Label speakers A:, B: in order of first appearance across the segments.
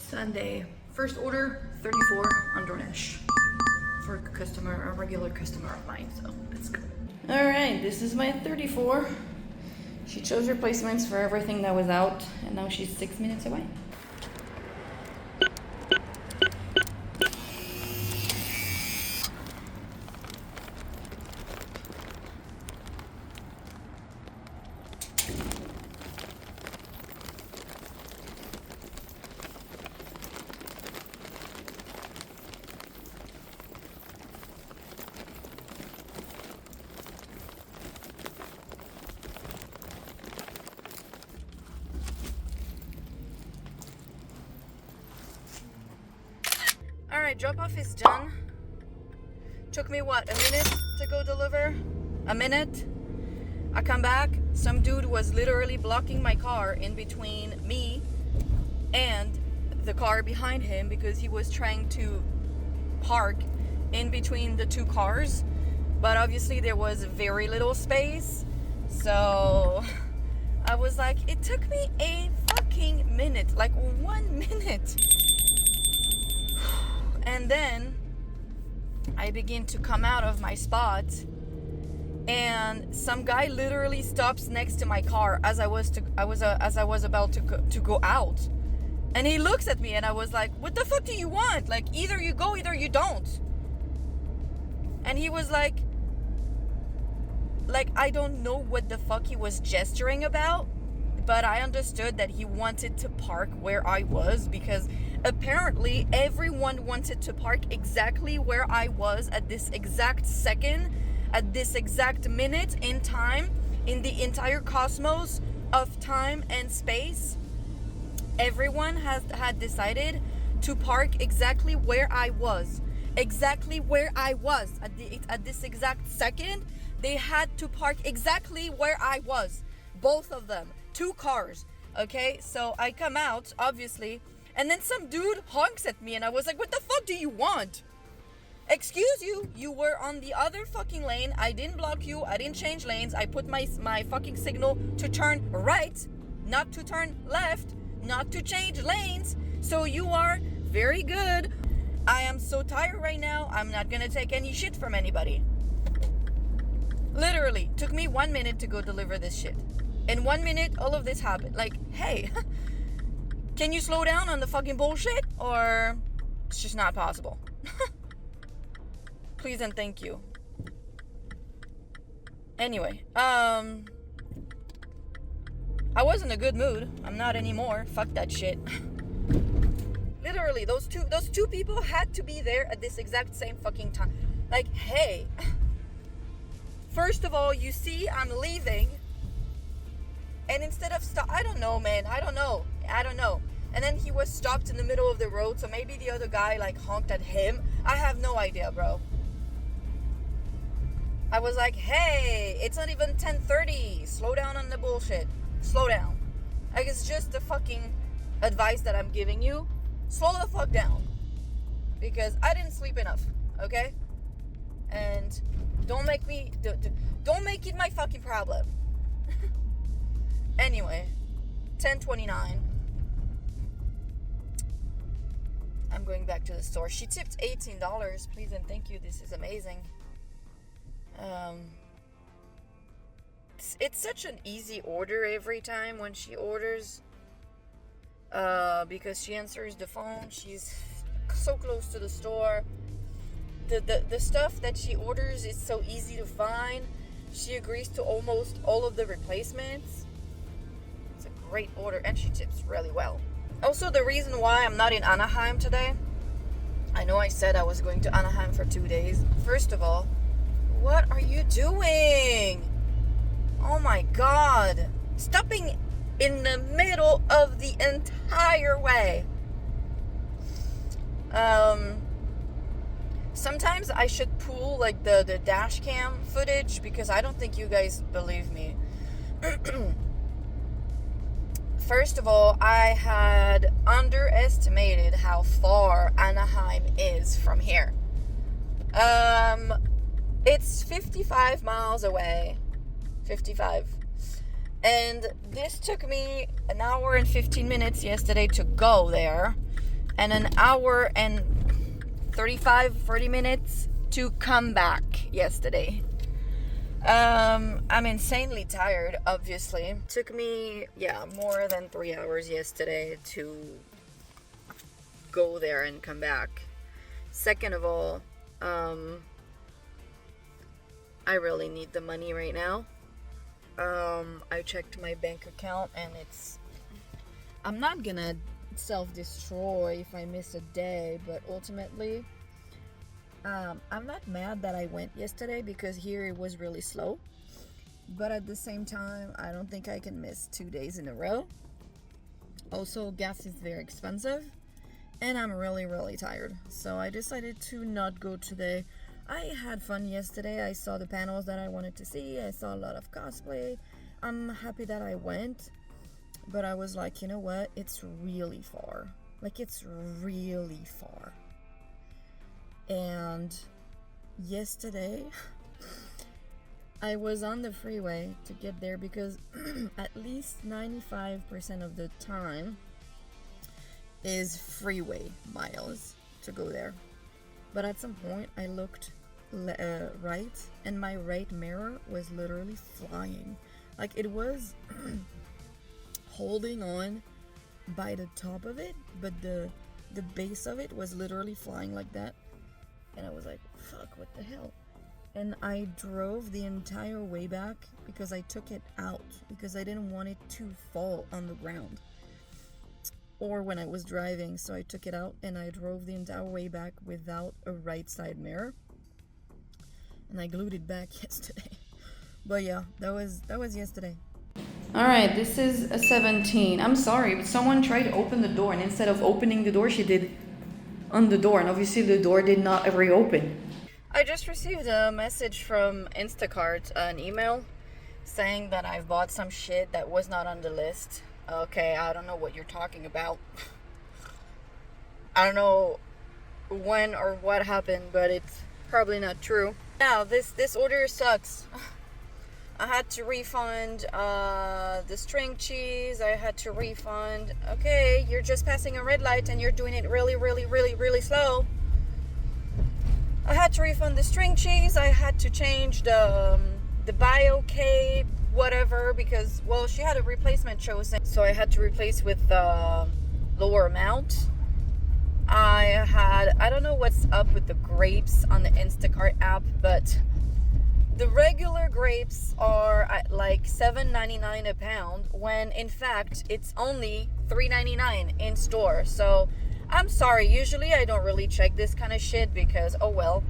A: Sunday. First order, 34 on DoorDash for a regular customer of mine, so that's good. All right, this is my 34. She chose replacements for everything that was out, and now she's 6 minutes away. Alright, drop off is done. Took me what, a minute to go deliver? A minute? I come back, some dude was literally blocking my car in between me and the car behind him because he was trying to park in between the two cars, but obviously there was very little space, so I was like, it took me a fucking minute, like 1 minute. And then I begin to come out of my spot, and some guy literally stops next to my car as I was about to go out, and he looks at me, and I was like, "What the fuck do you want? Like, either you go, either you don't." And he was like, I don't know what the fuck he was gesturing about, but I understood that he wanted to park where I was because apparently everyone wanted to park exactly where I was at this exact second, at this exact minute in time, in the entire cosmos of time and space. Everyone had decided to park exactly where I was. Exactly where I was at this exact second. They had to park exactly where I was. Both of them. 2 cars. Okay, so I come out, obviously, and then some dude honks at me, and I was like, what the fuck do you want? Excuse you, you were on the other fucking lane. I didn't block you. I didn't change lanes. I put my fucking signal to turn right, not to turn left, not to change lanes. So you are very good. I am so tired right now. I'm not gonna take any shit from anybody. Literally, took me 1 minute to go deliver this shit. In 1 minute, all of this happened. Like, hey, can you slow down on the fucking bullshit? Or it's just not possible. Please and thank you. Anyway, I was in a good mood. I'm not anymore. Fuck that shit. Literally, those two people had to be there at this exact same fucking time. Like, hey, first of all, you see I'm leaving, and instead of I don't know, man. I don't know. And then he was stopped in the middle of the road, so maybe the other guy like honked at him. I have no idea, bro. I was like, hey, it's not even 10:30. Slow down on the bullshit. Slow down. Like, it's just the fucking advice that I'm giving you. Slow the fuck down. Because I didn't sleep enough, okay? And don't make it my fucking problem. Anyway, 10:29. I'm going back to the store. She tipped $18. Please and thank you. This is amazing. It's such an easy order every time when she orders. Because she answers the phone. She's so close to the store. The stuff that she orders is so easy to find. She agrees to almost all of the replacements. It's a great order, and she tips really well. Also, the reason why I'm not in Anaheim today, I know I said I was going to Anaheim for 2 days. First of all, what are you doing? Oh my God. Stopping in the middle of the entire way. Sometimes I should pull like the dash cam footage because I don't think you guys believe me. First of all, I had underestimated how far Anaheim is from here. It's 55 miles away. 55. And this took me an hour and 15 minutes yesterday to go there. and an hour and 40 minutes to come back yesterday. I'm insanely tired, obviously. Took me, more than 3 hours yesterday to go there and come back. Second of all, I really need the money right now. I checked my bank account and I'm not gonna self-destroy if I miss a day, but ultimately, I'm not mad that I went yesterday because here it was really slow. But at the same time, I don't think I can miss 2 days in a row. Also, gas is very expensive and I'm really, really tired. So I decided to not go today. I had fun yesterday. I saw the panels that I wanted to see. I saw a lot of cosplay. I'm happy that I went. But I was like, you know what? It's really far. Like, it's really far. And yesterday, I was on the freeway to get there because at least 95% of the time is freeway miles to go there. But at some point, I looked right, and my right mirror was literally flying. Like, it was holding on by the top of it, but the base of it was literally flying like that. And I was like, fuck, what the hell? And I drove the entire way back because I took it out because I didn't want it to fall on the ground or when I was driving. So I took it out and I drove the entire way back without a right side mirror, and I glued it back yesterday. But yeah, that was yesterday. All right, this is a 17. I'm sorry, but someone tried to open the door, and instead of opening the door, she did on the door, and obviously the door did not reopen. I just received a message from Instacart, an email, saying that I've bought some shit that was not on the list. Okay, I don't know what you're talking about. I don't know when or what happened, but it's probably not true. Now, this order sucks. I had to refund the string cheese. I had to refund. Okay, you're just passing a red light and you're doing it really, really, really, really slow. I had to refund the string cheese. I had to change the bio-K whatever because, well, she had a replacement chosen. So I had to replace with lower amount. I don't know what's up with the grapes on the Instacart app, but the regular grapes are at like $7.99 a pound when in fact it's only $3.99 in store. So I'm sorry, usually I don't really check this kind of shit because oh well.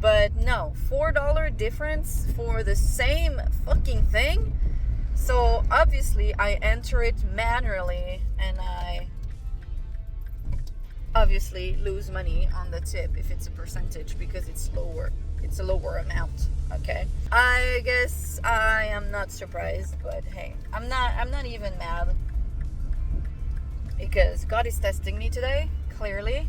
A: But no, $4 difference for the same fucking thing. So obviously I enter it manually and I obviously lose money on the tip if it's a percentage because it's lower. It's a lower amount. Okay. I guess I am not surprised, but hey, I'm not even mad because God is testing me today, clearly.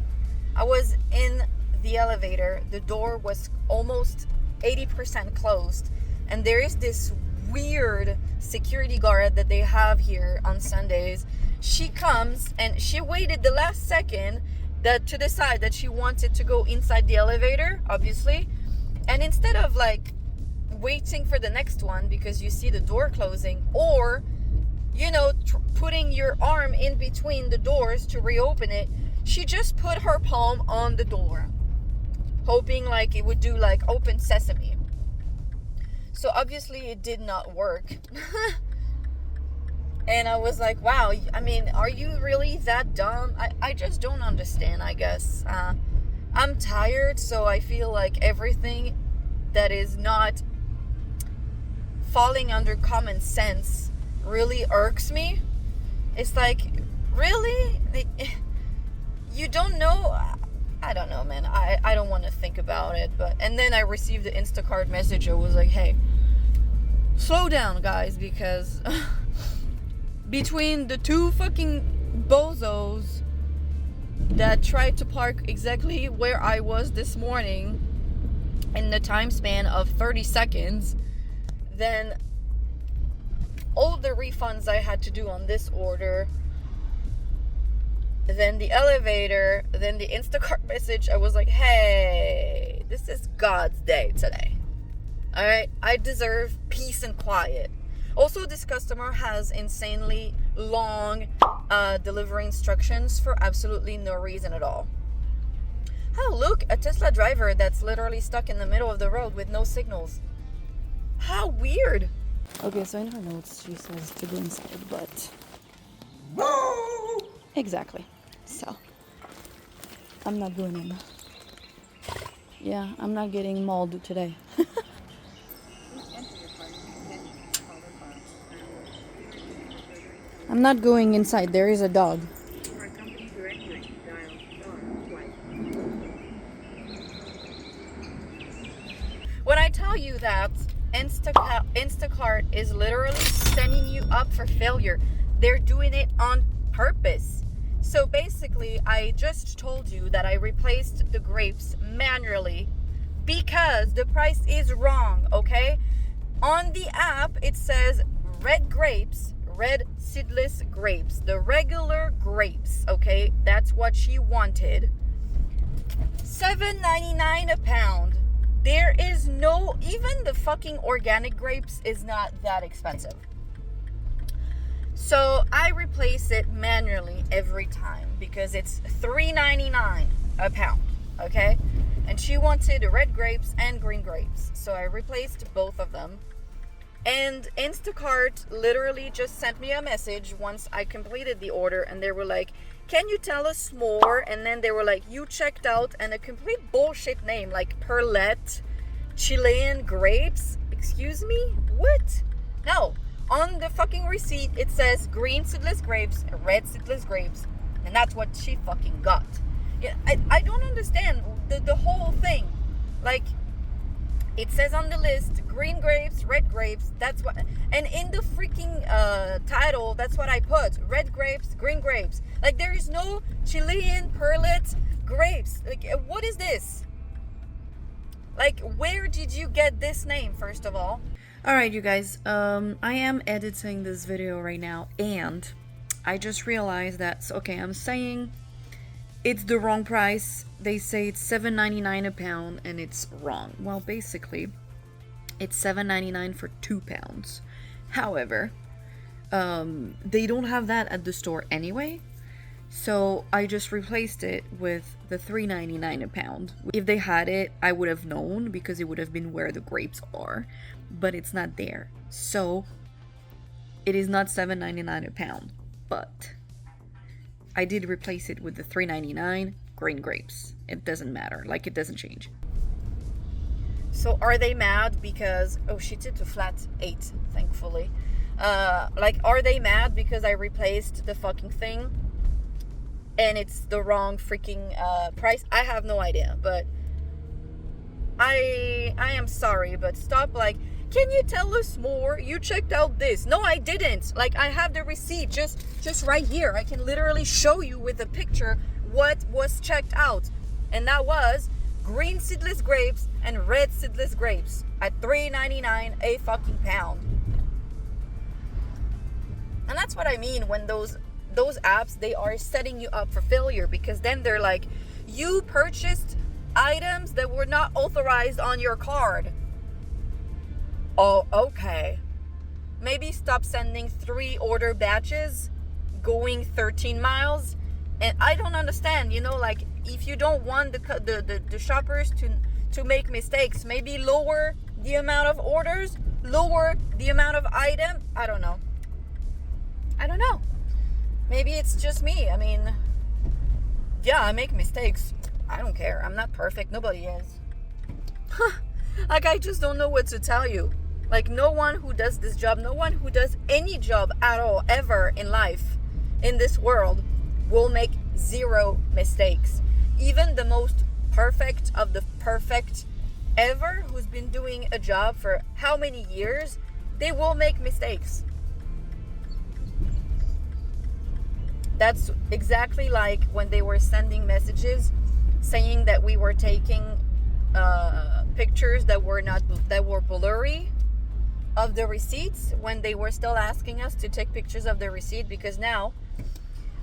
A: I was in the elevator, the door was almost 80% closed, and there is this weird security guard that they have here on Sundays. She comes and she waited the last second to decide that she wanted to go inside the elevator, obviously. And instead of like waiting for the next one because you see the door closing, or putting your arm in between the doors to reopen it, she just put her palm on the door, hoping like it would do like open sesame. So obviously it did not work. And I was like, wow, I mean, are you really that dumb? I just don't understand, I guess. I'm tired, so I feel like everything that is not falling under common sense really irks me. It's like, really? You don't know? I don't know, man. I don't want to think about it. And then I received the Instacart message. I was like, hey, slow down, guys, because between the two fucking bozos that tried to park exactly where I was this morning in the time span of 30 seconds, then all the refunds I had to do on this order, then the elevator, then the Instacart message. I was like, hey, this is God's day today. All right, I deserve peace and quiet. Also, this customer has insanely long delivery instructions for absolutely no reason at all. Oh, look, a Tesla driver that's literally stuck in the middle of the road with no signals. How weird. Okay, so in her notes, she says to go inside, but... Exactly. So, I'm not going in. Yeah, I'm not getting mauled today. I'm not going inside. There is a dog. When I tell you that Instacart is literally setting you up for failure, they're doing it on purpose. So basically, I just told you that I replaced the grapes manually because the price is wrong, okay? On the app, it says red grapes, red seedless grapes, the regular grapes, okay? That's what she wanted. $7.99 a pound. There is no, even the fucking organic grapes is not that expensive. So I replace it manually every time because it's $3.99 a pound, okay? And she wanted red grapes and green grapes. So I replaced both of them. And Instacart literally just sent me a message once I completed the order, and they were like, can you tell us more? And then they were like, you checked out, and a complete bullshit name like Perlette Chilean grapes. Excuse me? What? No. On the fucking receipt, it says green seedless grapes, red seedless grapes, and that's what she fucking got. Yeah, I don't understand the whole thing. Like, it says on the list, green grapes, red grapes, that's what, and in the freaking title, that's what I put, red grapes, green grapes. Like, there is no Chilean Perlette grapes. Like, what is this? Like, where did you get this name, first of all? Alright, you guys, I am editing this video right now, and I just realized that, okay, I'm saying it's the wrong price. They say it's $7.99 a pound, and it's wrong. Well, basically, it's $7.99 for 2 pounds. However, they don't have that at the store anyway, so I just replaced it with the $3.99 a pound. If they had it, I would have known because it would have been where the grapes are, but it's not there. So it is not $7.99 a pound, but I did replace it with the $3.99 green grapes. It doesn't matter, like, it doesn't change. So are they mad because, oh, she did the flat 8, thankfully. Like, are they mad because I replaced the fucking thing and it's the wrong freaking price? I have no idea, but I am sorry, but stop, like, can you tell us more? You checked out this. No, I didn't. Like, I have the receipt just right here. I can literally show you with a picture what was checked out. And that was green seedless grapes and red seedless grapes at $3.99 a fucking pound. And that's what I mean when those apps, they are setting you up for failure, because then they're like, you purchased items that were not authorized on your card. Oh, okay. Maybe stop sending 3 order batches going 13 miles. And I don't understand, you know, like, if you don't want the shoppers to make mistakes, maybe lower the amount of orders, lower the amount of items. I don't know. Maybe it's just me. I mean, yeah, I make mistakes. I don't care. I'm not perfect. Nobody is. Like, I just don't know what to tell you. Like, no one who does this job, no one who does any job at all, ever in life, in this world, will make 0 mistakes. Even the most perfect of the perfect ever, who's been doing a job for how many years, they will make mistakes. That's exactly like when they were sending messages saying that we were taking pictures that were blurry of the receipts, when they were still asking us to take pictures of the receipt, because now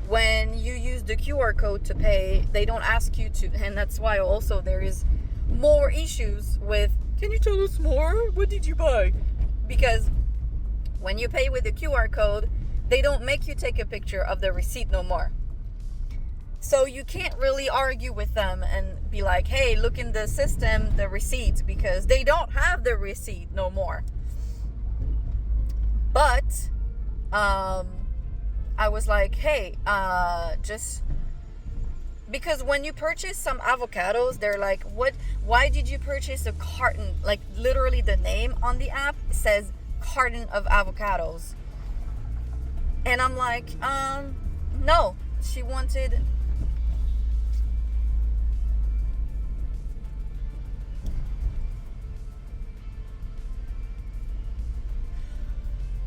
A: when you use the QR code to pay, they don't ask you to, and that's why also there is more issues with, can you tell us more? What did you buy? Because when you pay with the QR code, they don't make you take a picture of the receipt no more. So you can't really argue with them and be like, hey, look in the system, the receipt, because they don't have the receipt no more. But I was like, hey, just because when you purchase some avocados, they're like, why did you purchase a carton? Like literally the name on the app says carton of avocados. And I'm like, no, she wanted...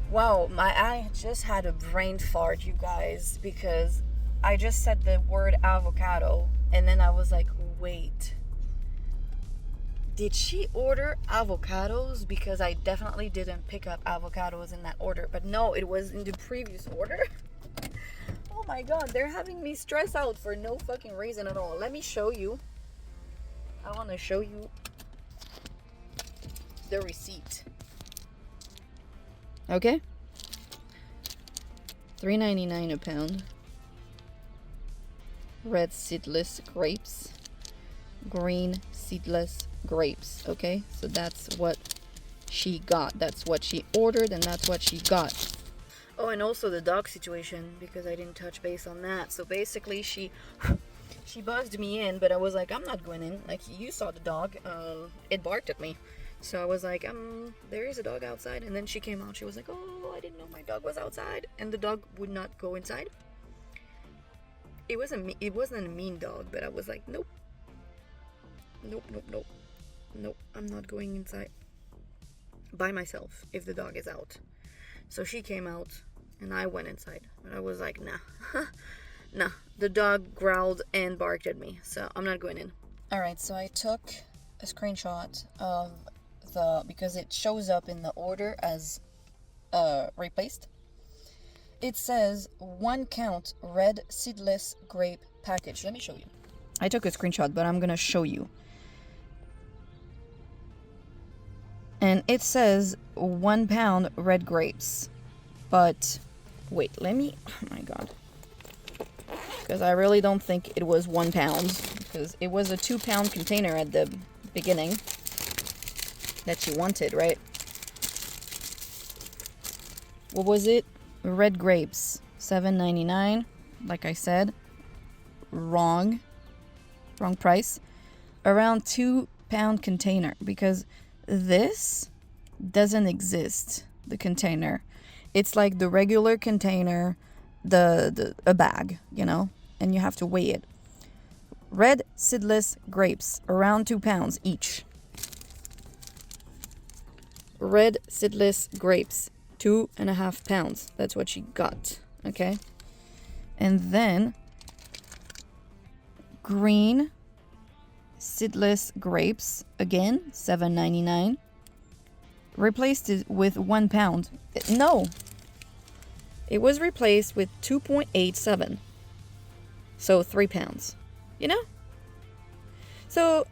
A: Wow, I just had a brain fart, you guys, because I just said the word avocado, and then I was like, wait, did she order avocados? Because I definitely didn't pick up avocados in that order, but no, it was in the previous order. Oh my god, they're having me stress out for no fucking reason at all. Let me show you. I want to show you the receipt. Okay, $3.99 a pound. Red seedless grapes, green seedless grapes. Okay, so that's what she got. That's what she ordered, and that's what she got. Oh, and also the dog situation, because I didn't touch base on that. So basically, she buzzed me in, but I was like, I'm not going in. Like, you saw the dog. It barked at me. So I was like, there is a dog outside. And then she came out. She was like, oh, I didn't know my dog was outside. And the dog would not go inside. It wasn't a mean dog, but I was like, nope. Nope, I'm not going inside by myself if the dog is out. So she came out and I went inside. And I was like, nah. Nah. The dog growled and barked at me. So I'm not going in. Alright, so I took a screenshot of because it shows up in the order as replaced. It says 1 count red seedless grape package. Let me show you. I took a screenshot, but I'm gonna show you. And it says 1 pound red grapes. But wait, let me, oh my god, because I really don't think it was 1 pound, because it was a 2 pound container at the beginning that she wanted, right? What was it? Red grapes, $7.99. Like I said, wrong price. Around 2 pound container, because this doesn't exist. The container, it's like the regular container, a bag, you know, and you have to weigh it. Red seedless grapes, around 2 pounds each. Red seedless grapes, 2.5 pounds. That's what she got. Okay. And then green seedless grapes, again, $7.99. Replaced it with 1 pound. No. It was replaced with 2.87. So 3 pounds. You know? So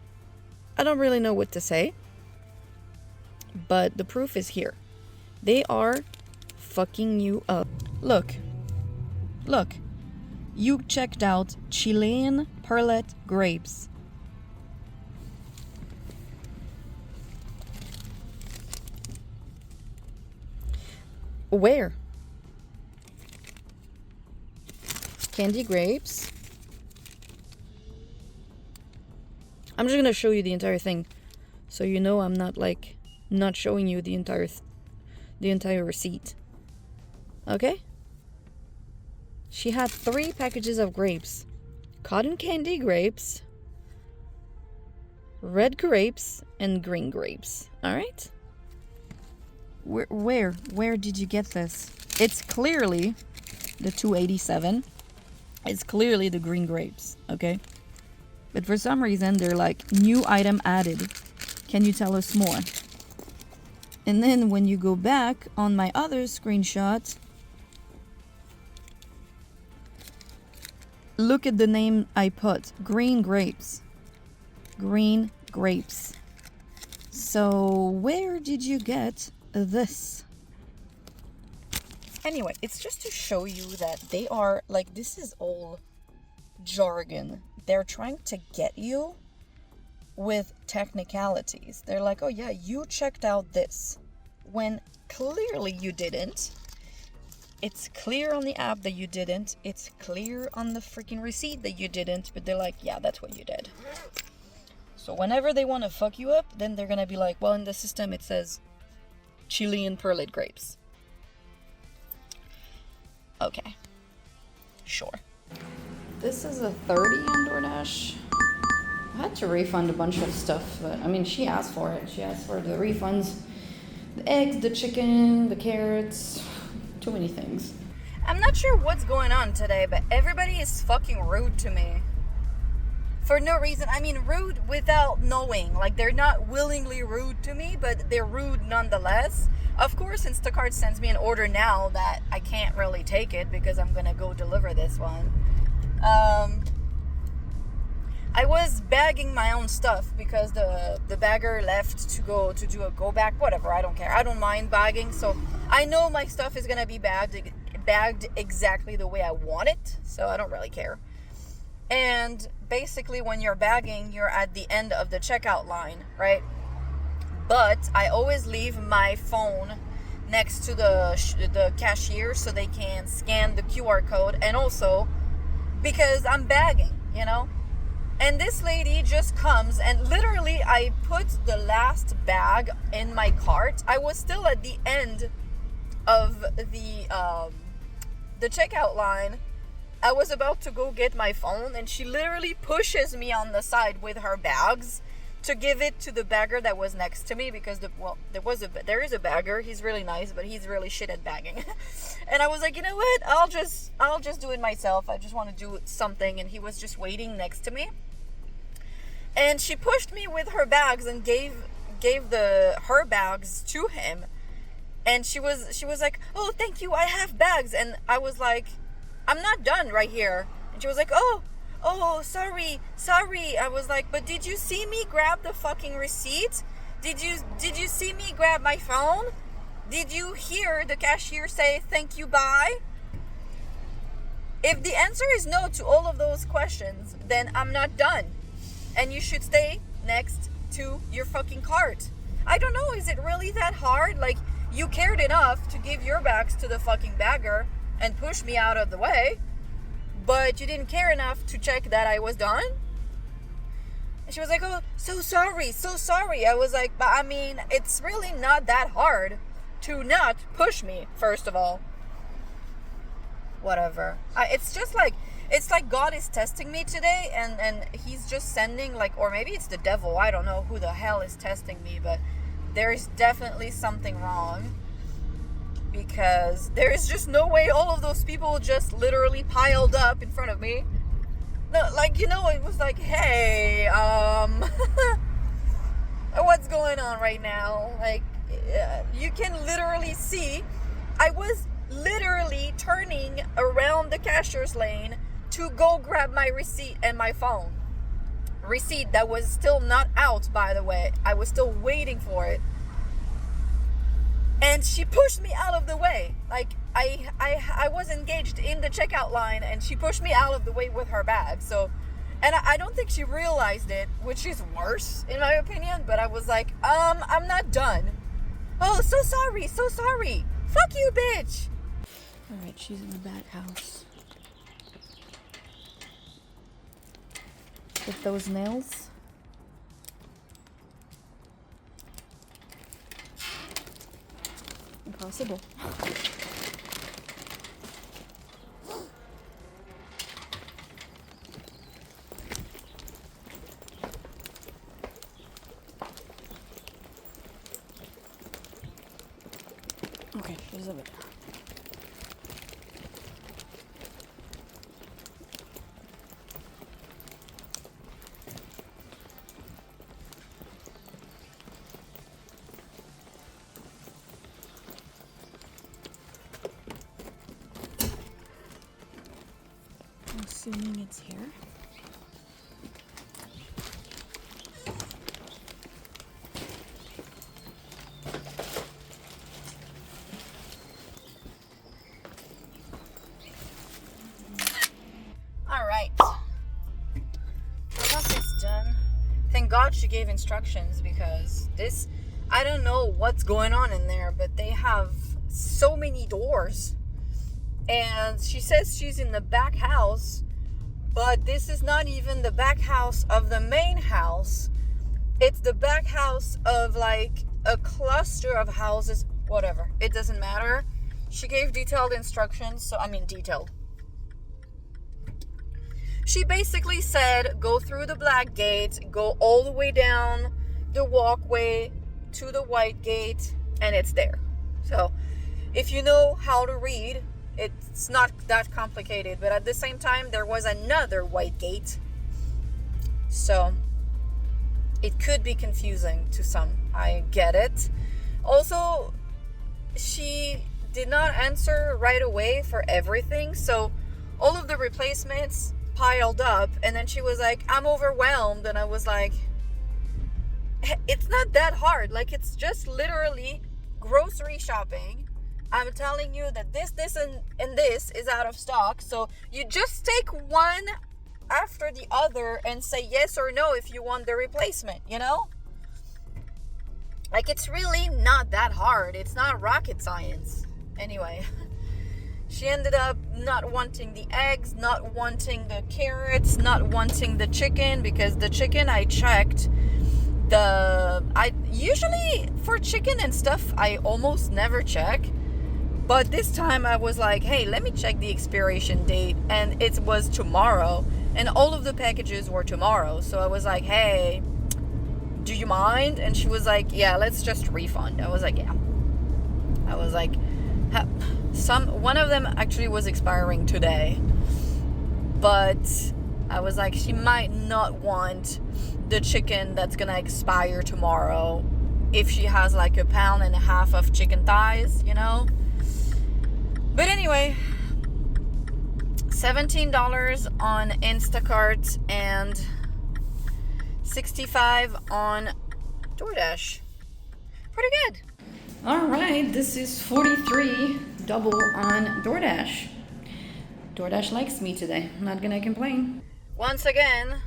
A: I don't really know what to say. But the proof is here. They are fucking you up. Look. You checked out Chilean Perlet grapes. Where? Candy grapes. I'm just gonna show you the entire thing, so you know I'm not showing you the entire receipt. Okay? She had 3 packages of grapes. Cotton candy grapes, red grapes, and green grapes. Alright? Where did you get this? It's clearly the $2.87. It's clearly the green grapes, okay? But for some reason, they're like, new item added. Can you tell us more? And then when you go back on my other screenshot, look at the name I put. Green grapes. Green grapes. So where did you get this? Anyway, it's just to show you that they are, like, this is all jargon. They're trying to get you with technicalities. They're like, oh yeah, you checked out this, when clearly you didn't. It's clear on the app that you didn't. It's clear on the freaking receipt that you didn't. But they're like, yeah, that's what you did. So whenever they want to fuck you up, then they're gonna be like, well, in the system it says Chilean perlite grapes. Okay, sure. This is a 30 on DoorDash. I had to refund a bunch of stuff, but I mean, she asked for it. She asked for the refunds, the eggs, the chicken, the carrots, too many things. I'm not sure what's going on today, but everybody is fucking rude to me. For no reason. I mean, rude without knowing. Like, they're not willingly rude to me, but they're rude nonetheless. Of course, Instacart sends me an order now that I can't really take it because I'm gonna go deliver this one. I was bagging my own stuff because the bagger left to go to do a go back. Whatever, I don't care. I don't mind bagging, so I know my stuff is gonna be bagged exactly the way I want it, so I don't really care. And basically, when you're bagging, you're at the end of the checkout line, right? But I always leave my phone next to the cashier so they can scan the QR code, and also because I'm bagging, you know? And this lady just comes and literally I put the last bag in my cart. I was still at the end of the checkout line. I was about to go get my phone and she literally pushes me on the side with her bags to give it to the bagger that was next to me, because there is a bagger. He's really nice, but he's really shit at bagging. And I was like, you know what? I'll just do it myself. I just want to do something. And he was just waiting next to me. And she pushed me with her bags and gave her bags to him. And she was like, "Oh, thank you. I have bags." And I was like, "I'm not done right here." And she was like, "Oh, sorry. I was like, "But did you see me grab the fucking receipt? Did you see me grab my phone? Did you hear the cashier say thank you, bye?" If the answer is no to all of those questions, then I'm not done. And you should stay next to your fucking cart. I don't know, is it really that hard? Like, you cared enough to give your bags to the fucking bagger and push me out of the way, but you didn't care enough to check that I was done? And she was like, "Oh, so sorry. I was like, but I mean, it's really not that hard to not push me, first of all. Whatever. It's like God is testing me today, and he's just sending, like, or maybe it's the devil, I don't know who the hell is testing me, but there is definitely something wrong, because there is just no way all of those people just literally piled up in front of me. No, like, you know, it was like, hey, what's going on right now? Like, you can literally see, I was literally turning around the cashier's lane to go grab my receipt and my phone. Receipt that was still not out, by the way. I was still waiting for it. And she pushed me out of the way. Like, I was engaged in the checkout line and she pushed me out of the way with her bag. So, and I don't think she realized it, which is worse in my opinion, but I was like, I'm not done. "Oh, so sorry. Fuck you, bitch." Alright, she's in the back house. With those nails. Impossible. Okay, there's a bit. assuming it's here. Alright. Once it's done, thank God she gave instructions, because this, I don't know what's going on in there, but they have so many doors. And she says she's in the back house, but this is not even the back house of the main house. It's the back house of like a cluster of houses, whatever. It doesn't matter. She gave detailed instructions, so I mean detailed. She basically said, go through the black gate, go all the way down the walkway to the white gate, and it's there. So if you know how to read, it's not that complicated. But at the same time, there was another white gate, so it could be confusing to some. I get it. Also, she did not answer right away for everything, so all of the replacements piled up, and then she was like, I'm overwhelmed. And I was like, it's not that hard. Like, it's just literally grocery shopping. I'm telling you that this and this is out of stock, so you just take one after the other and say yes or no if you want the replacement, you know? Like, it's really not that hard. It's not rocket science. Anyway, she ended up not wanting the eggs, not wanting the carrots, not wanting the chicken, because the chicken, I checked, I usually for chicken and stuff I almost never check, but this time I was like, hey, let me check the expiration date, and it was tomorrow, and all of the packages were tomorrow. So I was like, hey, do you mind? And she was like, yeah, let's just refund. I was like, yeah. I was like, one of them actually was expiring today, but I was like, she might not want the chicken that's gonna expire tomorrow if she has like 1.5 pounds of chicken thighs, you know. But anyway, $17 on Instacart and $65 on DoorDash. Pretty good. All right, this is $43 double on DoorDash. DoorDash likes me today. I'm not gonna complain. Once again,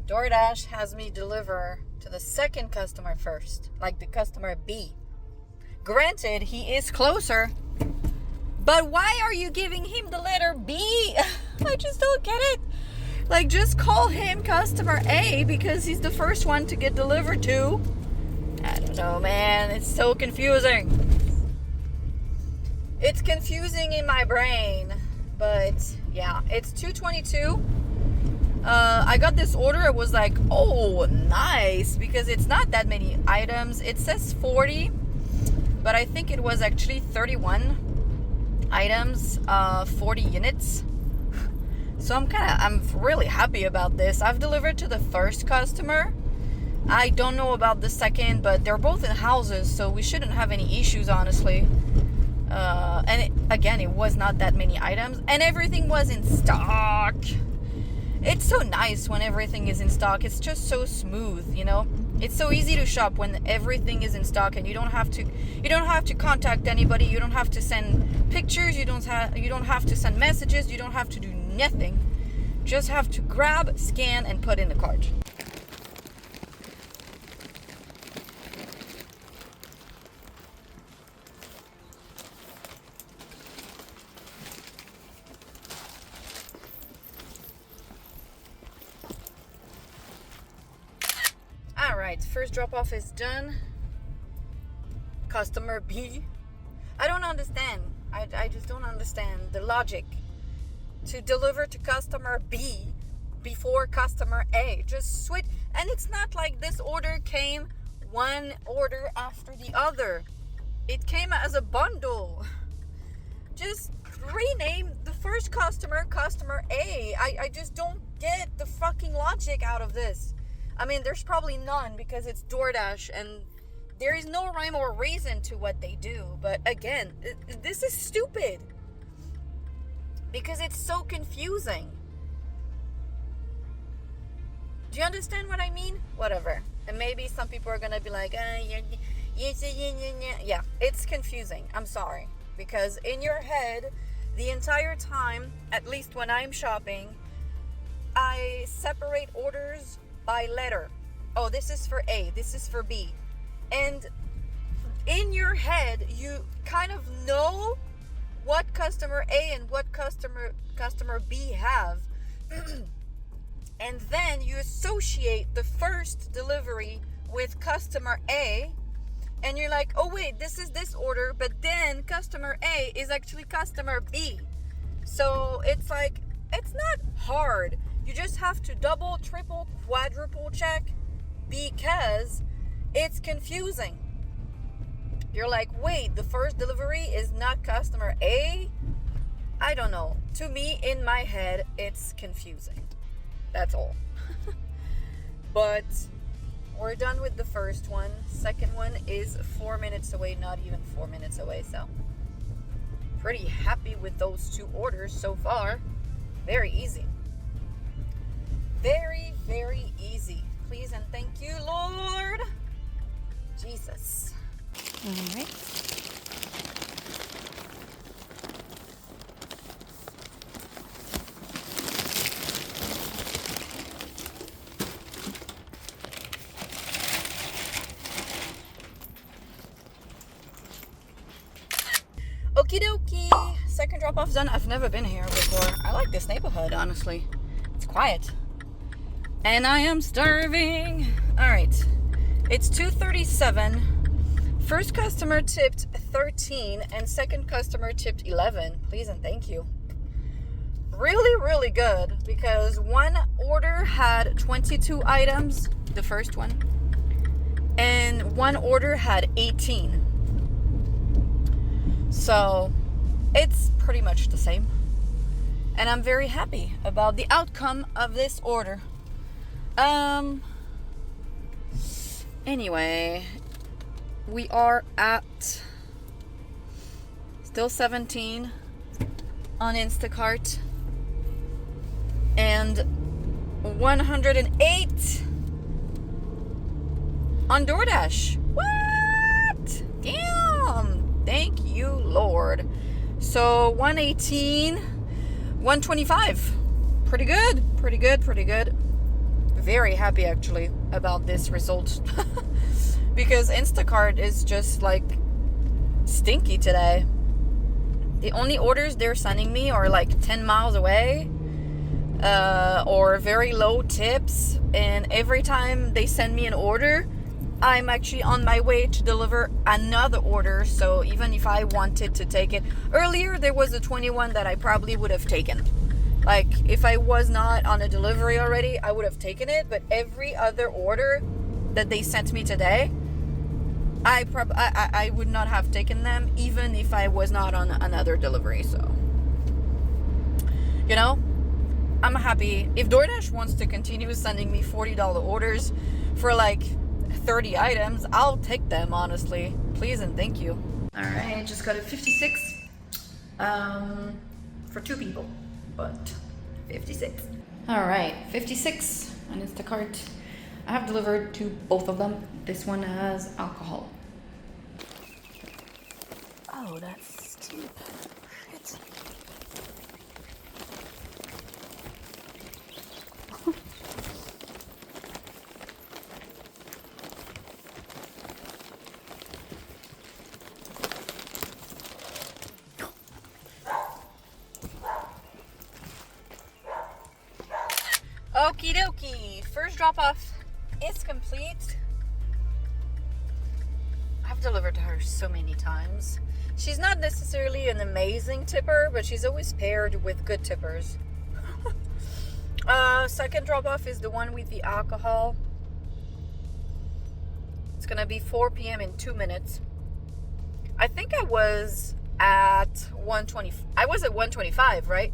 A: DoorDash has me deliver to the second customer first, like the customer B. Granted, he is closer, but why are you giving him the letter B? I just don't get it. Like, just call him customer A because he's the first one to get delivered to. I don't know, man. It's so confusing. It's confusing in my brain. But yeah, it's $2.22. I got this order. It was like, oh, nice, because it's not that many items. It says 40, but I think it was actually 31 items, 40 units. So I'm really happy about this. I've delivered to the first customer. I don't know about the second, but they're both in houses, so we shouldn't have any issues, honestly. Again, it was not that many items, and everything was in stock. It's so nice when everything is in stock. It's just so smooth, you know. It's so easy to shop when everything is in stock, and you don't have to contact anybody. You don't have to send pictures. You don't have to send messages. You don't have to do nothing. Just have to grab, scan, and put in the cart. Alright, first drop off is done. Customer B. I don't understand. I just don't understand the logic to deliver to customer B before customer A. Just switch. And it's not like this order came one order after the other. It came as a bundle. Just rename the first customer A. I just don't get the fucking logic out of this. I mean, there's probably none because it's DoorDash and there is no rhyme or reason to what they do. But again, this is stupid because it's so confusing. Do you understand what I mean? Whatever. And maybe some people are gonna be like, yeah, it's confusing. I'm sorry. Because in your head, the entire time, at least when I'm shopping, I separate orders by letter. Oh, this is for A, this is for B. And in your head, you kind of know what customer A and what customer B have. And then you associate the first delivery with customer A, and you're like, oh wait, this is this order, but then customer A is actually customer B. So it's like, it's not hard. You just have to double, triple, quadruple check, because it's confusing. You're like, wait, the first delivery is not customer A? I don't know. To me, in my head, it's confusing. That's all. But we're done with the first one. Second one is 4 minutes away, not even 4 minutes away. So pretty happy with those two orders so far. Very easy. Very, very easy. Please and thank you, Lord. Jesus. All right. Okie dokie. Second drop off done. I've never been here before. I like this neighborhood, honestly. It's quiet. And I am starving. All right. It's 2:37. First customer tipped 13 and second customer tipped 11. Please and thank you. Really, really good, because one order had 22 items, the first one, and one order had 18. So it's pretty much the same. And I'm very happy about the outcome of this order. Anyway, we are at still 17 on Instacart and 108 on DoorDash. What? Damn. Thank you, Lord. So 118, 125. Pretty good. Pretty good. Pretty good. Very happy actually about this result. Because Instacart is just like stinky today. The only orders they're sending me are like 10 miles away, or very low tips. And every time they send me an order, I'm actually on my way to deliver another order. So even if I wanted to take it earlier, there was a 21 that I probably would have taken. Like if I was not on a delivery already, I would have taken it. But every other order that they sent me today, I would not have taken them, even if I was not on another delivery. So, you know, I'm happy. If DoorDash wants to continue sending me $40 orders for like 30 items, I'll take them, honestly. Please and thank you. All right, just got a 56 for two people, but 56. All right, 56 on Instacart. I have delivered to both of them. This one has alcohol. Oh, that's steep. Shit. Okie dokie. First drop off is complete. I've delivered to her so many times. She's not necessarily an amazing tipper, but she's always paired with good tippers. Second drop off is the one with the alcohol. It's gonna be 4 p.m. in 2 minutes. I think I was at 120. I was at 125, right?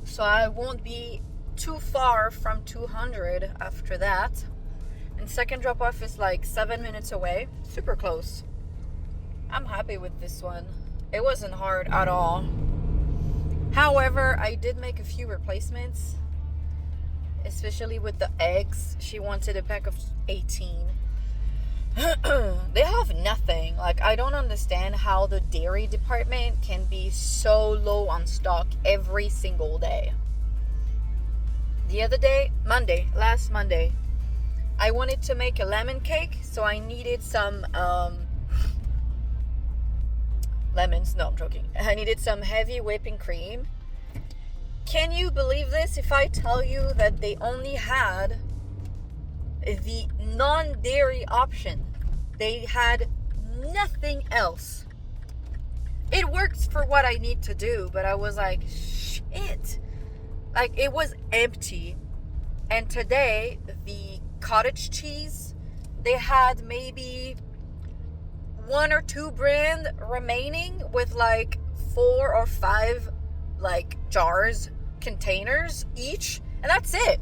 A: So I won't be too far from 200 after that. And second drop off is like 7 minutes away. Super close. I'm happy with this one. It wasn't hard at all. However, I did make a few replacements. especially with the eggs. She wanted a pack of 18. They have nothing. Like, I don't understand how the dairy department can be so low on stock every single day. The other day, last Monday, I wanted to make a lemon cake, so I needed some lemons. No, I'm joking. I needed some heavy whipping cream. Can you believe this if I tell you that they only had the non-dairy option? They had nothing else. It works for what I need to do, but I was like, shit. Like, it was empty. And today, the cottage cheese, they had maybe 1 or 2 brand remaining with like 4 or 5 like jars, containers each, and that's it.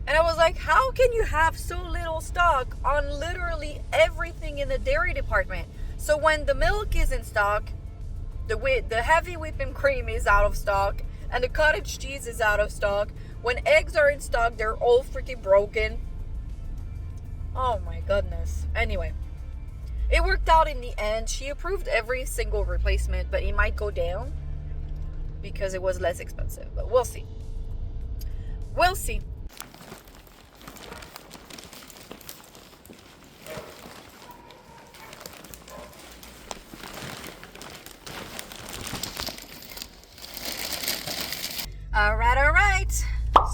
A: And I was like, how can you have so little stock on literally everything in the dairy department? So when the milk is in stock, the heavy whipping cream is out of stock, and the cottage cheese is out of stock. When eggs are in stock, they're all freaking broken. Oh my goodness. Anyway, it worked out in the end. She approved every single replacement, but it might go down because it was less expensive. But we'll see. We'll see. All right.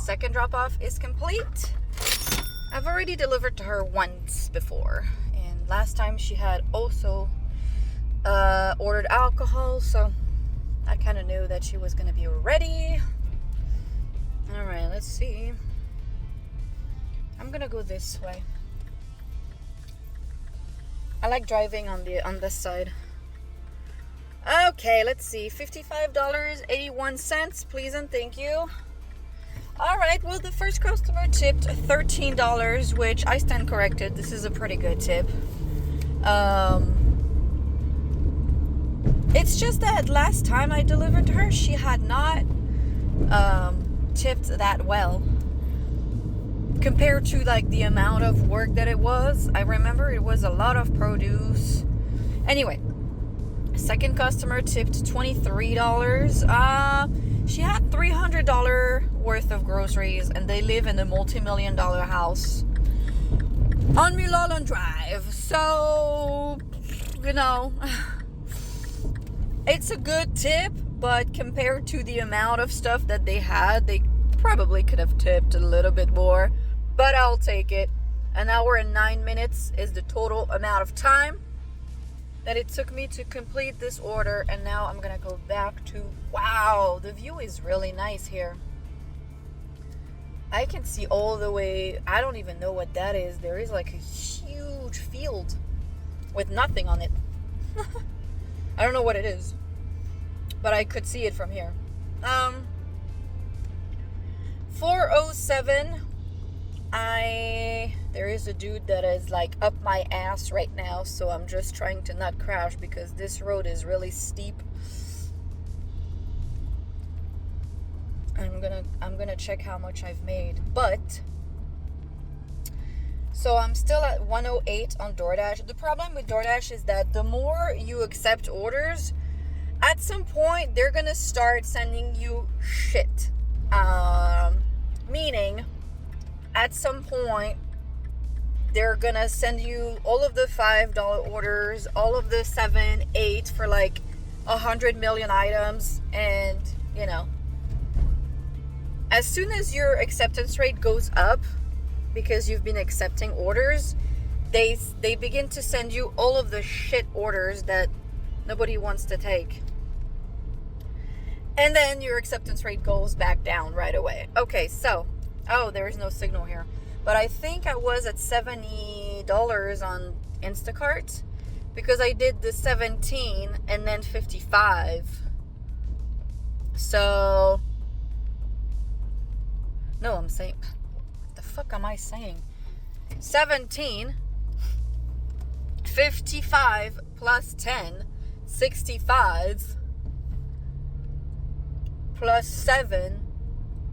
A: Second drop off is complete. I've already delivered to her once before, and last time she had also ordered alcohol, so I kind of knew that she was going to be ready. All right, let's see. I'm going to go this way. I like driving on this side. Okay, let's see. $55.81, please and thank you. All right, well, the first customer tipped $13, which I stand corrected. This is a pretty good tip. It's just that last time I delivered to her, she had not tipped that well compared to like the amount of work that it was. I remember it was a lot of produce. Anyway, second customer tipped $23. She had $300 worth of groceries, and they live in a multi-million-dollar house on Mulholland Drive. So, you know, it's a good tip, but compared to the amount of stuff that they had, they probably could have tipped a little bit more, but I'll take it. An hour and 9 minutes is the total amount of time that it took me to complete this order, and now I'm gonna go back to, wow, the view is really nice here. I can see all the way. I don't even know what that is. There is like a huge field with nothing on it. I don't know what it is, but I could see it from here. 407. There is a dude that is like up my ass right now, so I'm just trying to not crash because this road is really steep. I'm gonna check how much I've made, but so I'm still at 108 on DoorDash. The problem with DoorDash is that the more you accept orders, at some point they're gonna start sending you shit. Meaning, at some point, they're gonna send you all of the $5 orders, all of the 7, 8 for like 100 million items, and you know, as soon as your acceptance rate goes up because you've been accepting orders, they begin to send you all of the shit orders that nobody wants to take. And then your acceptance rate goes back down right away. Okay, so, oh, there is no signal here. But I think I was at $70 on Instacart because I did the 17 and then 55. So, no, I'm saying, what the fuck am I saying? 17, 55 plus 10, 65 plus 7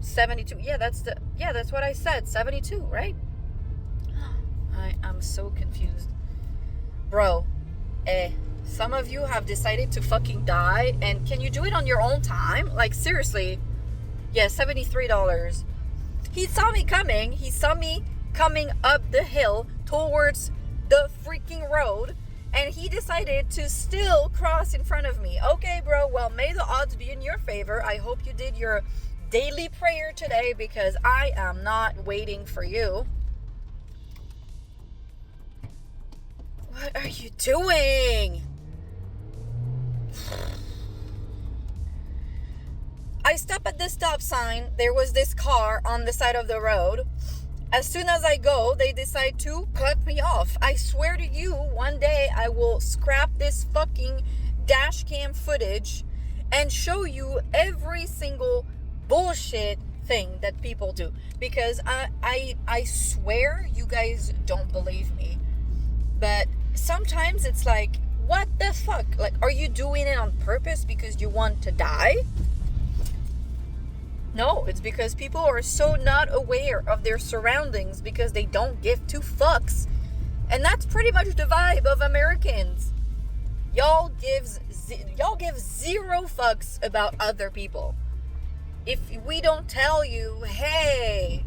A: 72. Yeah, that's what I said. 72, right? I'm so confused. Bro, some of you have decided to fucking die, and can you do it on your own time? Like, seriously. Yeah, $73. He saw me coming. He saw me coming up the hill towards the freaking road, and he decided to still cross in front of me. Okay, bro, well, may the odds be in your favor. I hope you did your daily prayer today, because I am not waiting for you. What are you doing? I stop at the stop sign. There was this car on the side of the road. As soon as I go, they decide to cut me off. I swear to you, one day I will scrap this fucking dash cam footage and show you every single bullshit thing that people do. Because I swear you guys don't believe me. But sometimes it's like, what the fuck? Like, are you doing it on purpose because you want to die? No, it's because people are so not aware of their surroundings because they don't give two fucks. And that's pretty much the vibe of Americans. Y'all give zero fucks about other people. If we don't tell you, hey,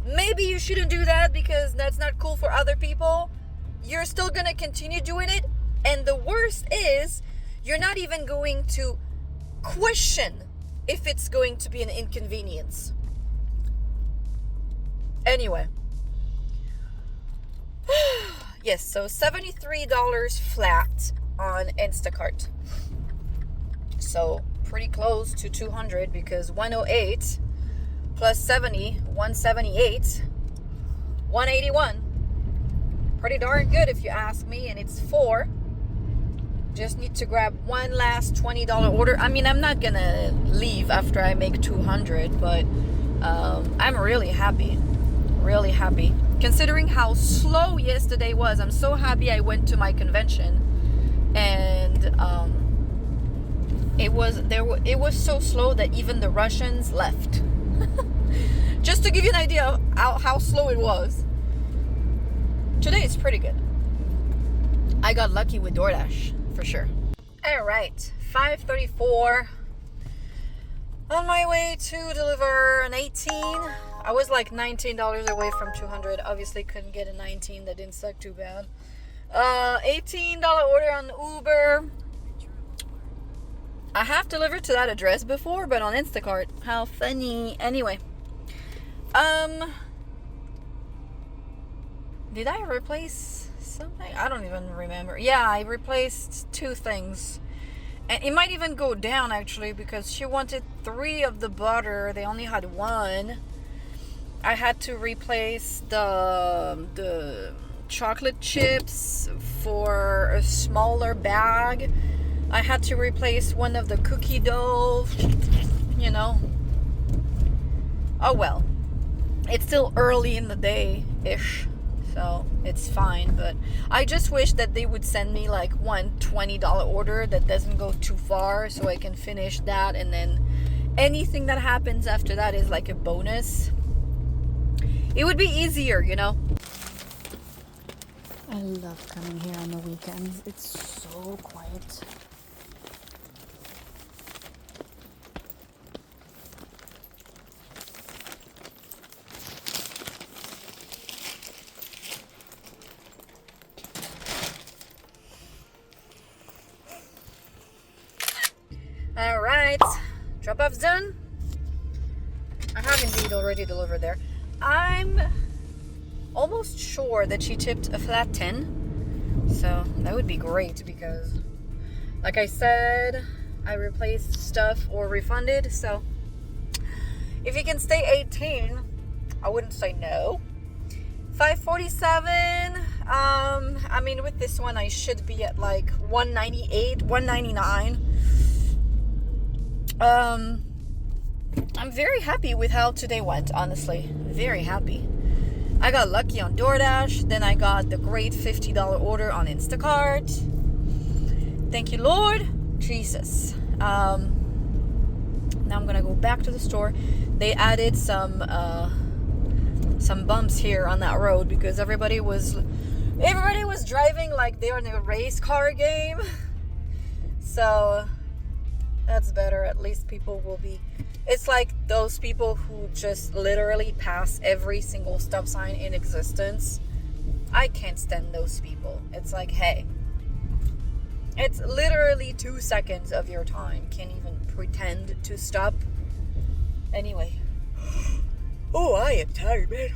A: maybe you shouldn't do that because that's not cool for other people, you're still going to continue doing it. And the worst is, you're not even going to question if it's going to be an inconvenience. Anyway. Yes, so $73 flat on Instacart. So pretty close to 200 because 108 plus 70, 178, 181. Pretty darn good if you ask me, and it's 4. Just need to grab one last $20 order. I mean, I'm not gonna leave after I make 200, but I'm really happy. Really happy. Considering how slow yesterday was, I'm so happy I went to my convention. And it was so slow that even the Russians left. Just to give you an idea of how slow it was. Today is pretty good. I got lucky with DoorDash. For sure. All right, 5:34. On my way to deliver an 18. I was like $19 away from 200. Obviously couldn't get a 19. That didn't suck too bad. $18 order on Uber. I have delivered to that address before, but on Instacart. How funny. Anyway. Did I replace something? I don't even remember. Yeah, I replaced 2 things. And it might even go down actually because she wanted 3 of the butter. They only had 1. I had to replace the chocolate chips for a smaller bag. I had to replace one of the cookie dough, you know. Oh well. It's still early in the day-ish. So it's fine, but I just wish that they would send me like one $20 order that doesn't go too far so I can finish that, and then anything that happens after that is like a bonus. It would be easier, you know.
B: I love coming here on the weekends. It's so quiet.
A: All right, drop-off done. I have indeed already delivered there. I'm almost sure that she tipped a flat 10, so that would be great because, like I said, I replaced stuff or refunded. So if you can stay 18, I wouldn't say no. 547. I mean, with this one, I should be at like 198, 199. I'm very happy with how today went, honestly. Very happy. I got lucky on DoorDash, then I got the great $50 order on Instacart. Thank you, Lord Jesus. Now I'm gonna go back to the store, they added some bumps here on that road because everybody was driving like they're in a race car game. So that's better. At least people will be. It's like those people who just literally pass every single stop sign in existence. I can't stand those people. It's like, hey, it's literally 2 seconds of your time. Can't even pretend to stop. Anyway. Oh, I am tired, man.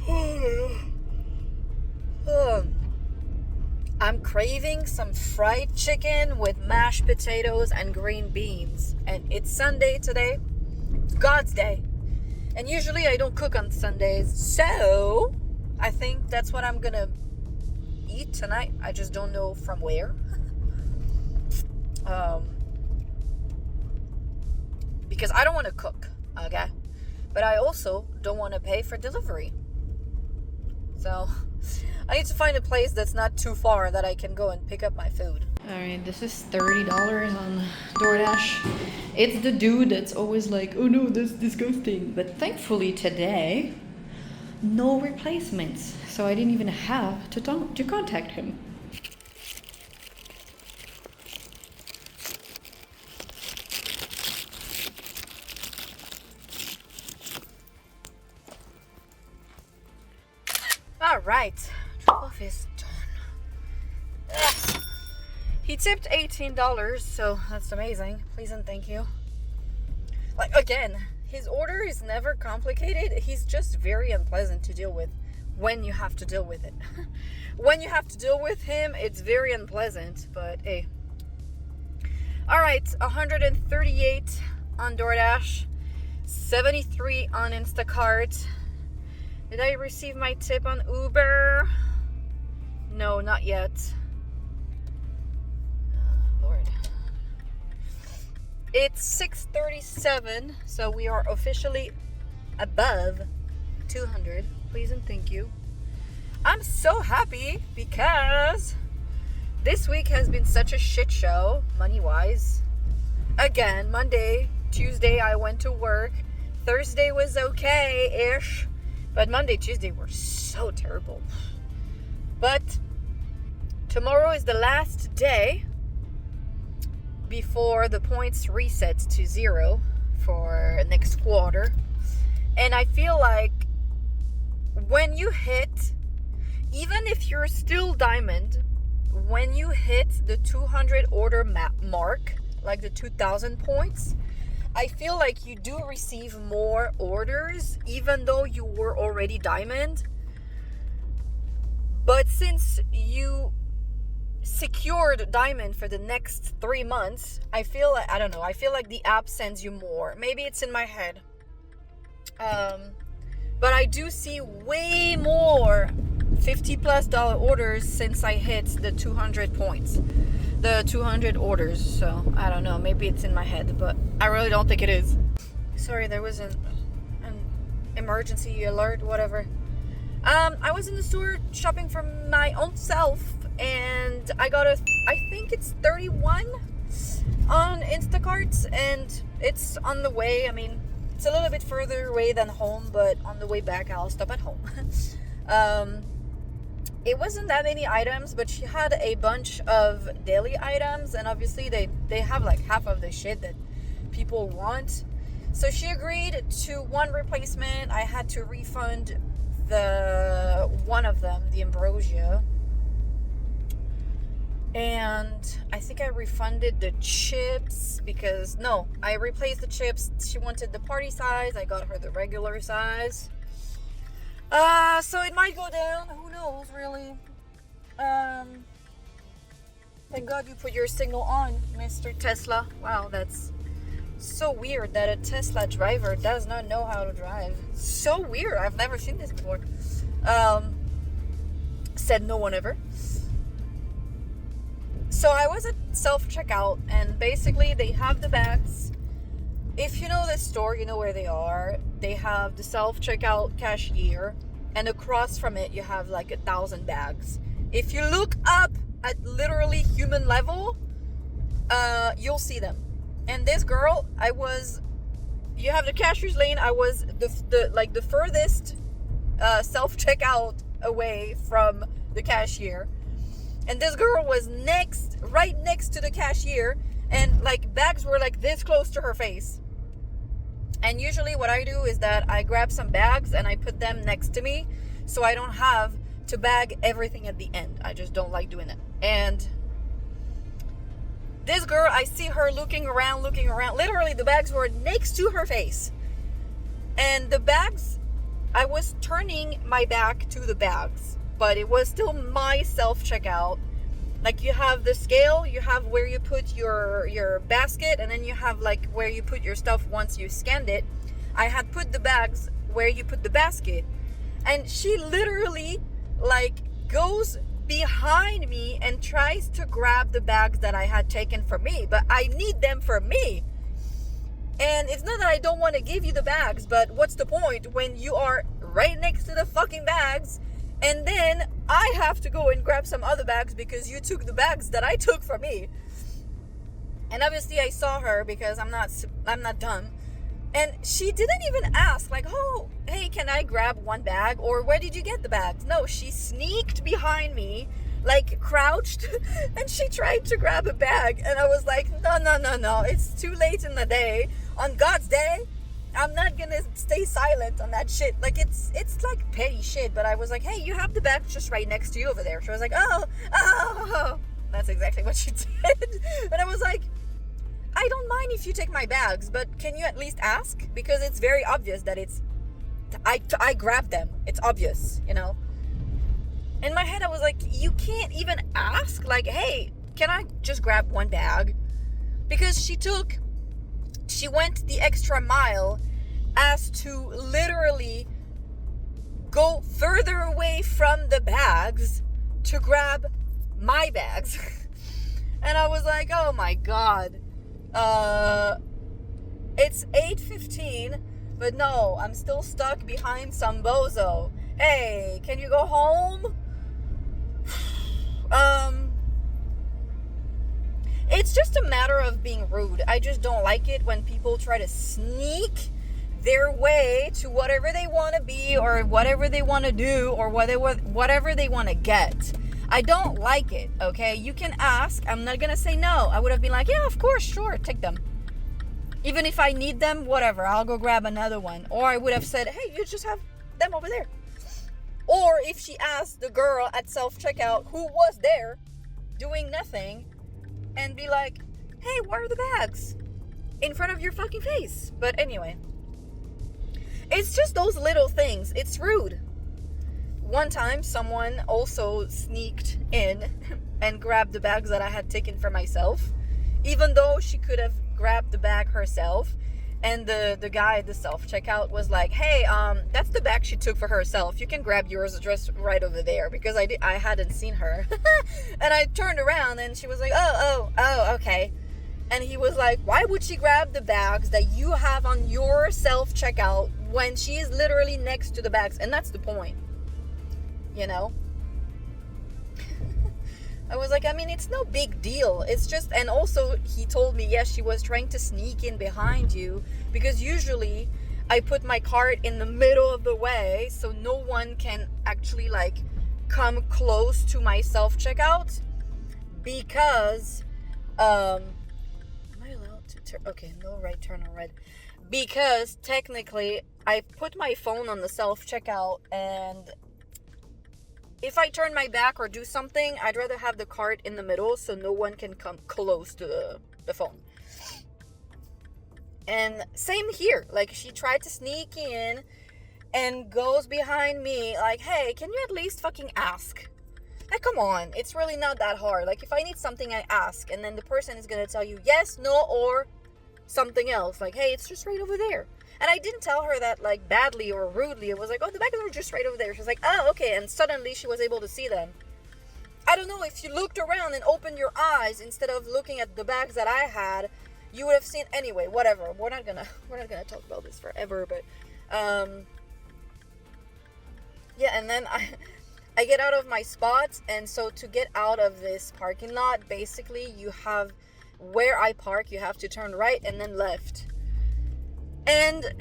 A: I'm craving some fried chicken with mashed potatoes and green beans. And it's Sunday today. It's God's day. And usually I don't cook on Sundays. So I think that's what I'm gonna eat tonight. I just don't know from where. Because I don't want to cook, okay? But I also don't want to pay for delivery. So I need to find a place that's not too far that I can go and pick up my food. Alright, this is $30 on DoorDash. It's the dude that's always like, oh no, that's disgusting. But thankfully today, no replacements. So I didn't even have to contact him. Alright, drop-off is done. Ugh. He tipped $18, so that's amazing. Please and thank you. Like, again, his order is never complicated. He's just very unpleasant to deal with when you have to deal with it. When you have to deal with him, it's very unpleasant, but hey. Alright, 138 on DoorDash, 73 on Instacart. Did I receive my tip on Uber? No, not yet. Lord. It's 6:37, so we are officially above 200. Please and thank you. I'm so happy because this week has been such a shit show, money-wise. Again, Monday, Tuesday I went to work. Thursday was okay-ish. But Monday, Tuesday were so terrible. But tomorrow is the last day before the points reset to 0 for next quarter. And I feel like when you hit, even if you're still diamond, when you hit the 200 order mark, like the 2,000 points, I feel like you do receive more orders even though you were already diamond. But since you secured diamond for the next 3 months, I feel like, I don't know, I feel like the app sends you more. Maybe it's in my head. But I do see way more $50+ orders since I hit the 200 points. The 200 orders, so I don't know, maybe it's in my head, but I really don't think it is. Sorry, there was an emergency alert, whatever. I was in the store shopping for my own self, and I got I think it's 31 on Instacart, and it's on the way. I mean, it's a little bit further away than home, but on the way back, I'll stop at home. It wasn't that many items, but she had a bunch of daily items, and obviously they have like half of the shit that people want. So she agreed to one replacement. I had to refund one of them, the ambrosia. And I think I refunded the chips because, no, I replaced the chips. She wanted the party size. I got her the regular size. So it might go down. Who knows, really? Thank God you put your signal on, Mr. Tesla. Wow, that's so weird that a Tesla driver does not know how to drive. So weird. I've never seen this before. Said no one ever. So I was at self-checkout, and basically they have the bags. If you know this store, you know where they are. They have the self-checkout cashier, and across from it you have like 1,000 bags. If you look up at literally human level, you'll see them. And this girl, you have the cashier's lane. I was the furthest self-checkout away from the cashier, and this girl was right next to the cashier, and like bags were like this close to her face. And usually what I do is that I grab some bags and I put them next to me so I don't have to bag everything at the end. I just don't like doing that. And this girl, I see her looking around. Literally, the bags were next to her face. And the bags, I was turning my back to the bags, but it was still my self-checkout. Like, you have the scale, you have where you put your basket, and then you have like where you put your stuff once you scanned it. I had put the bags where you put the basket. And she literally like goes behind me and tries to grab the bags that I had taken for me, but I need them for me. And it's not that I don't want to give you the bags, but what's the point when you are right next to the fucking bags, and then I have to go and grab some other bags because you took the bags that I took for me. And obviously I saw her because I'm not dumb. And she didn't even ask, like, oh, hey, can I grab one bag? Or where did you get the bags? No, she sneaked behind me, like crouched, and she tried to grab a bag. And I was like, no, it's too late in the day. On God's day, I'm not gonna stay silent on that shit. Like, it's like petty shit. But I was like, hey, you have the bag just right next to you over there. She was like, oh. That's exactly what she did. And I was like, I don't mind if you take my bags, but can you at least ask? Because it's very obvious that I grabbed them. It's obvious, you know? In my head, I was like, you can't even ask? Like, hey, can I just grab one bag? Because she went the extra mile as to literally go further away from the bags to grab my bags. And I was like, oh my God. It's 8:15, but no, I'm still stuck behind some bozo. Hey, can you go home? It's just a matter of being rude. I just don't like it when people try to sneak their way to whatever they want to be or whatever they want to do or whatever they want to get. I don't like it, okay? You can ask. I'm not gonna say no. I would have been like, yeah, of course, sure, take them. Even if I need them, whatever, I'll go grab another one. Or I would have said, hey, you just have them over there. Or if she asked the girl at self-checkout who was there doing nothing and be like, hey, where are the bags? In front of your fucking face. But anyway, it's just those little things. It's rude. One time, someone also sneaked in and grabbed the bags that I had taken for myself, even though she could have grabbed the bag herself. And the guy at the self-checkout was like, hey, that's the bag she took for herself. You can grab yours just right over there, because I hadn't seen her. And I turned around and she was like, oh, okay. And he was like, why would she grab the bags that you have on your self-checkout when she is literally next to the bags? And that's the point. You know? I was like, I mean, it's no big deal. It's just, and also he told me, yes, she was trying to sneak in behind you, because usually I put my cart in the middle of the way so no one can actually like come close to my self-checkout, because am I allowed to turn? Okay, no right turn on red. Because technically I put my phone on the self-checkout, and if I turn my back or do something, I'd rather have the cart in the middle so no one can come close to the phone. And same here. Like, she tried to sneak in and goes behind me like, hey, can you at least fucking ask? Like, come on. It's really not that hard. Like, if I need something, I ask. And then the person is going to tell you yes, no, or something else. Like, hey, it's just right over there. And I didn't tell her that, like, badly or rudely. It was like, oh, the bags are just right over there. She was like, oh, okay. And suddenly she was able to see them. I don't know, if you looked around and opened your eyes instead of looking at the bags that I had, you would have seen. Anyway, whatever. We're not gonna talk about this forever. But yeah. And then I get out of my spot, and so to get out of this parking lot, basically you have, where I park, you have to turn right and then left. And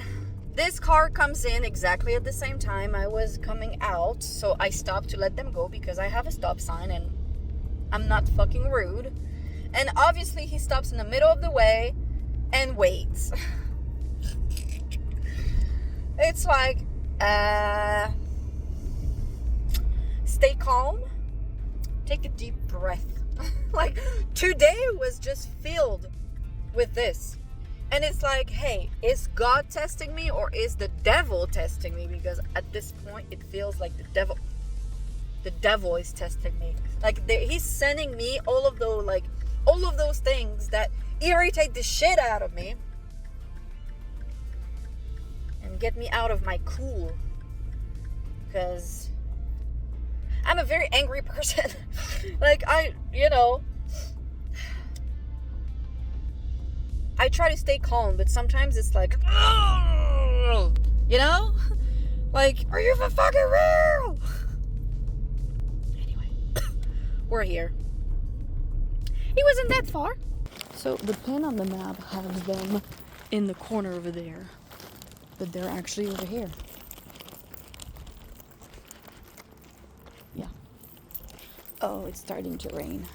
A: this car comes in exactly at the same time I was coming out, so I stopped to let them go because I have a stop sign and I'm not fucking rude. And obviously he stops in the middle of the way and waits. It's like, stay calm, take a deep breath. Like, today was just filled with this. And it's like, hey, is God testing me or is the devil testing me? Because at this point, it feels like the devil is testing me. Like, he's sending me all of those things that irritate the shit out of me and get me out of my cool. Because I'm a very angry person. Like, I try to stay calm, but sometimes it's like, like, are you for fucking real? Anyway, we're here. He wasn't that far.
B: So the pin on the map has them in the corner over there, but they're actually over here. Yeah. Oh, it's starting to rain.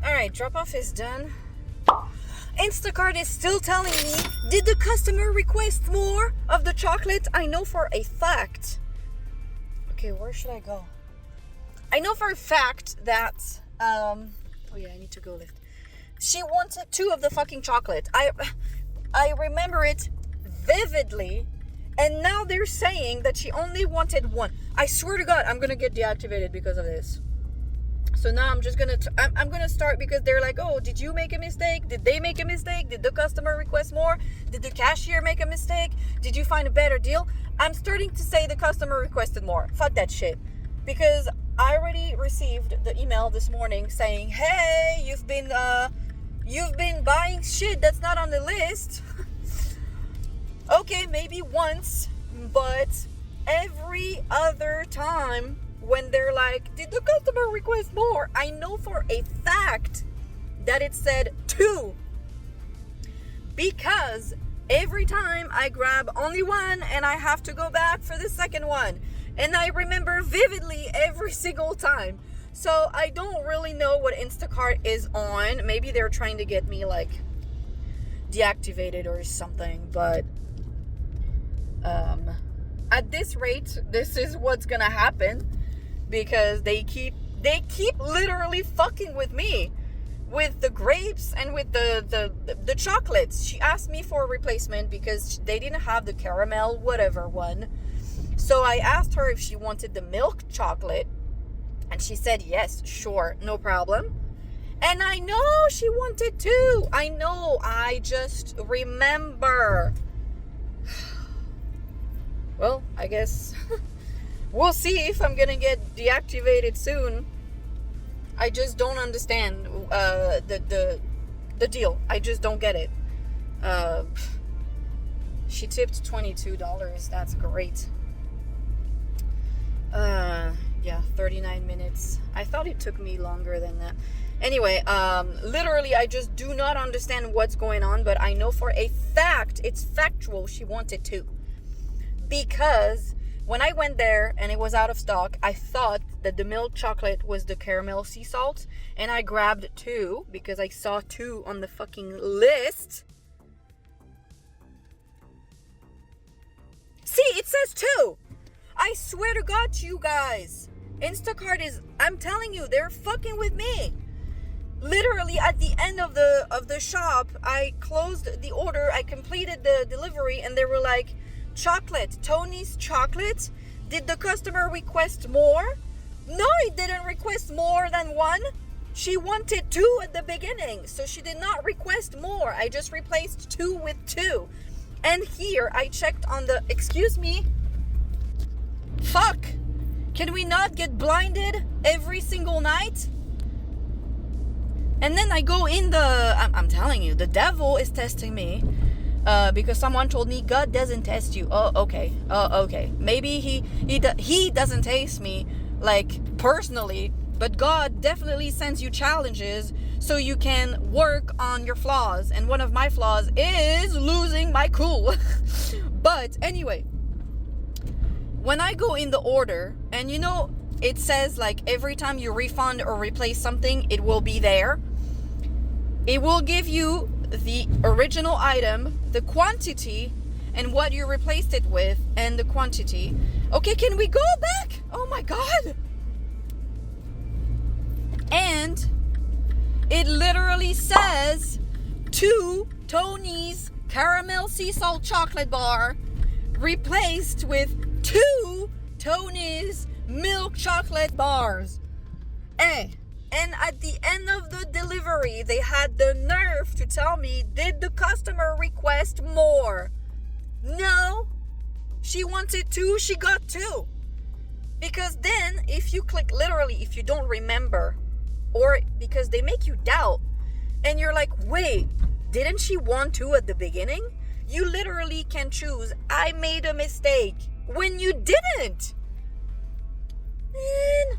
A: Alright, drop off is done. Instacart is still telling me, did the customer request more of the chocolate? I know for a fact. Okay, where should I go? I know for a fact that, oh yeah, I need to go lift. She wanted 2 of the fucking chocolate. I remember it vividly, and now they're saying that she only wanted 1. I swear to God, I'm gonna get deactivated because of this. So now I'm just gonna I'm gonna start, because they're like, oh, did you make a mistake? Did they make a mistake? Did the customer request more? Did the cashier make a mistake? Did you find a better deal? I'm starting to say the customer requested more. Fuck that shit. Because I already received the email this morning saying, hey, you've been buying shit that's not on the list. Okay, maybe once, but every other time when they're like, did the customer request more? I know for a fact that it said 2. Because every time I grab only 1 and I have to go back for the second one. And I remember vividly every single time. So I don't really know what Instacart is on. Maybe they're trying to get me like deactivated or something. But at this rate, this is what's gonna happen. Because they keep literally fucking with me with the grapes and with the chocolates. She asked me for a replacement because they didn't have the caramel whatever one. So I asked her if she wanted the milk chocolate, and she said yes, sure, no problem. And I know she wanted 2. I know, I just remember. Well, I guess we'll see if I'm gonna get deactivated soon. I just don't understand the deal. I just don't get it. She tipped $22. That's great. Yeah, 39 minutes. I thought it took me longer than that. Anyway, literally, I just do not understand what's going on, but I know for a fact, it's factual, she wanted 2. Because when I went there and it was out of stock, I thought that the milk chocolate was the caramel sea salt, and I grabbed 2 because I saw 2 on the fucking list. See, it says 2. I swear to God to you guys, Instacart is, I'm telling you, they're fucking with me. Literally at the end of the shop, I closed the order, I completed the delivery, and they were like, chocolate, Tony's chocolate. Did the customer request more? No, it didn't request more than 1. She wanted 2 at the beginning, so she did not request more. I just replaced 2 with 2. And here I checked on the, excuse me, fuck, can we not get blinded every single night? And then I go in I'm telling you, the devil is testing me. Because someone told me God doesn't test you. Oh, okay. Okay. Maybe he doesn't test me, like, personally, but God definitely sends you challenges so you can work on your flaws. And one of my flaws is losing my cool. But anyway, when I go in the order, and you know, it says like every time you refund or replace something, it will be there. It will give you the original item, the quantity, and what you replaced it with, and the quantity. Okay, can we go back? Oh my God. And it literally says 2 Tony's caramel sea salt chocolate bar replaced with 2 Tony's milk chocolate bars. And at the end of the delivery, they had the nerve to tell me, did the customer request more? No. She wanted 2, she got 2. Because then, if you click, literally, if you don't remember, or because they make you doubt, and you're like, wait, didn't she want 2 at the beginning? You literally can choose, I made a mistake, when you didn't. Man.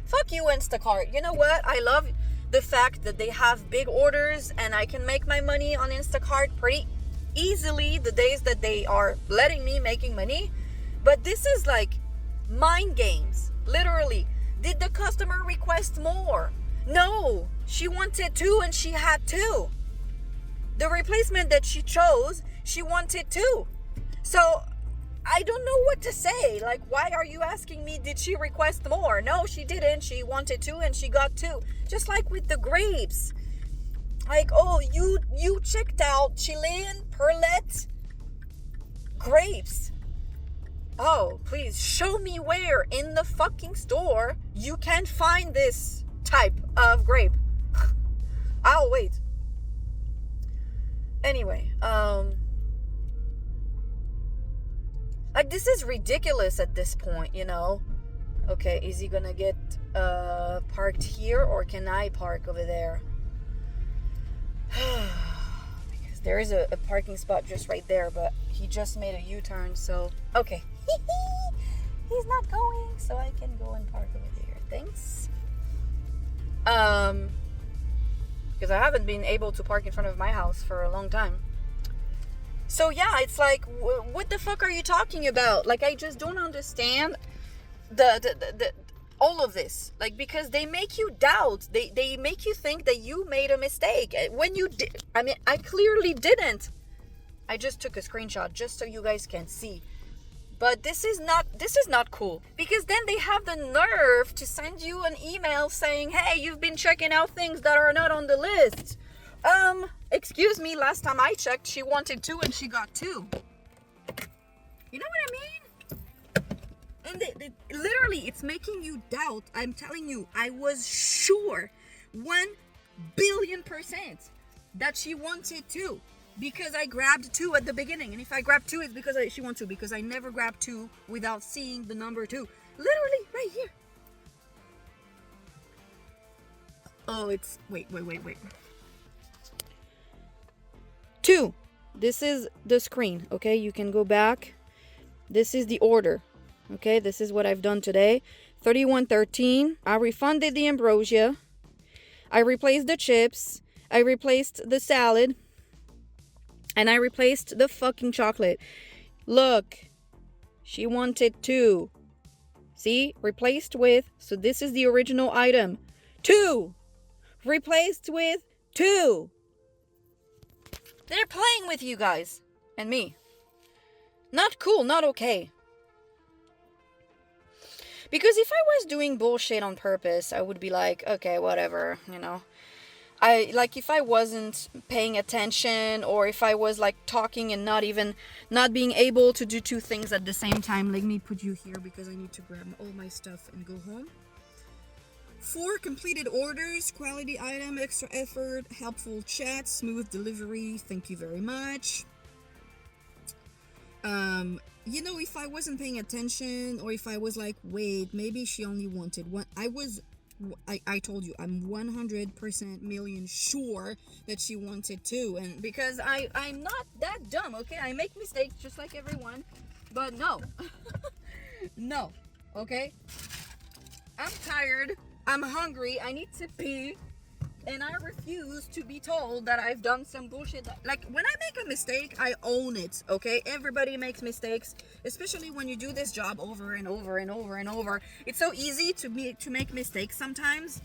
A: Fuck you, Instacart. You know what? I love the fact that they have big orders and I can make my money on Instacart pretty easily the days that they are letting me making money. But this is like mind games. Literally. Did the customer request more? No. She wanted 2 and she had 2. The replacement that she chose, she wanted 2. So I don't know what to say. Like, why are you asking me, did she request more? No, she didn't. She wanted 2 and she got 2. Just like with the grapes. Like, oh, you checked out Chilean Perlet grapes. Oh, please show me where in the fucking store you can find this type of grape. I'll wait. Anyway, like, this is ridiculous at this point, you know? Okay, is he gonna get parked here, or can I park over there? Because there is a parking spot just right there, but he just made a U-turn, so... Okay. He's not going, so I can go and park over there. Thanks. Because I haven't been able to park in front of my house for a long time. So yeah, it's like, what the fuck are you talking about? Like, I just don't understand the all of this. Like, because they make you doubt. They make you think that you made a mistake when you did. I mean, I clearly didn't. I just took a screenshot just so you guys can see. But this is not cool, because then they have the nerve to send you an email saying, hey, you've been checking out things that are not on the list. Excuse me, last time I checked, she wanted 2 and she got 2. You know what I mean? And they literally, it's making you doubt. I'm telling you, I was sure 1,000,000,000% that she wanted 2. Because I grabbed 2 at the beginning. And if I grabbed 2, it's because she wants 2. Because I never grabbed 2 without seeing the number 2. Literally, right here. Oh, it's... Wait. 2. This is the screen, okay? You can go back. This is the order, okay? This is what I've done today. 31.13. I refunded the ambrosia. I replaced the chips. I replaced the salad. And I replaced the fucking chocolate. Look. She wanted 2. See? Replaced with. So this is the original item. 2. Replaced with 2. They're playing with you guys. And me. Not cool. Not okay. Because if I was doing bullshit on purpose, I would be like, okay, whatever, you know. If I wasn't paying attention, or if I was like talking and not being able to do 2 things at the same time. Let me put you here because I need to grab all my stuff and go home. 4 completed orders, quality item, extra effort, helpful chat, smooth delivery. Thank you very much. You know, if I wasn't paying attention, or if I was like, wait, maybe she only wanted 1. I was I told you, I'm 100% million sure that she wanted to. And because I'm not that dumb, okay? I make mistakes just like everyone. But no. No. Okay? I'm tired. I'm hungry. I need to pee. And I refuse to be told that I've done some bullshit. Like, when I make a mistake, I own it, okay? Everybody makes mistakes, especially when you do this job over and over and over and over. It's so easy to make mistakes sometimes.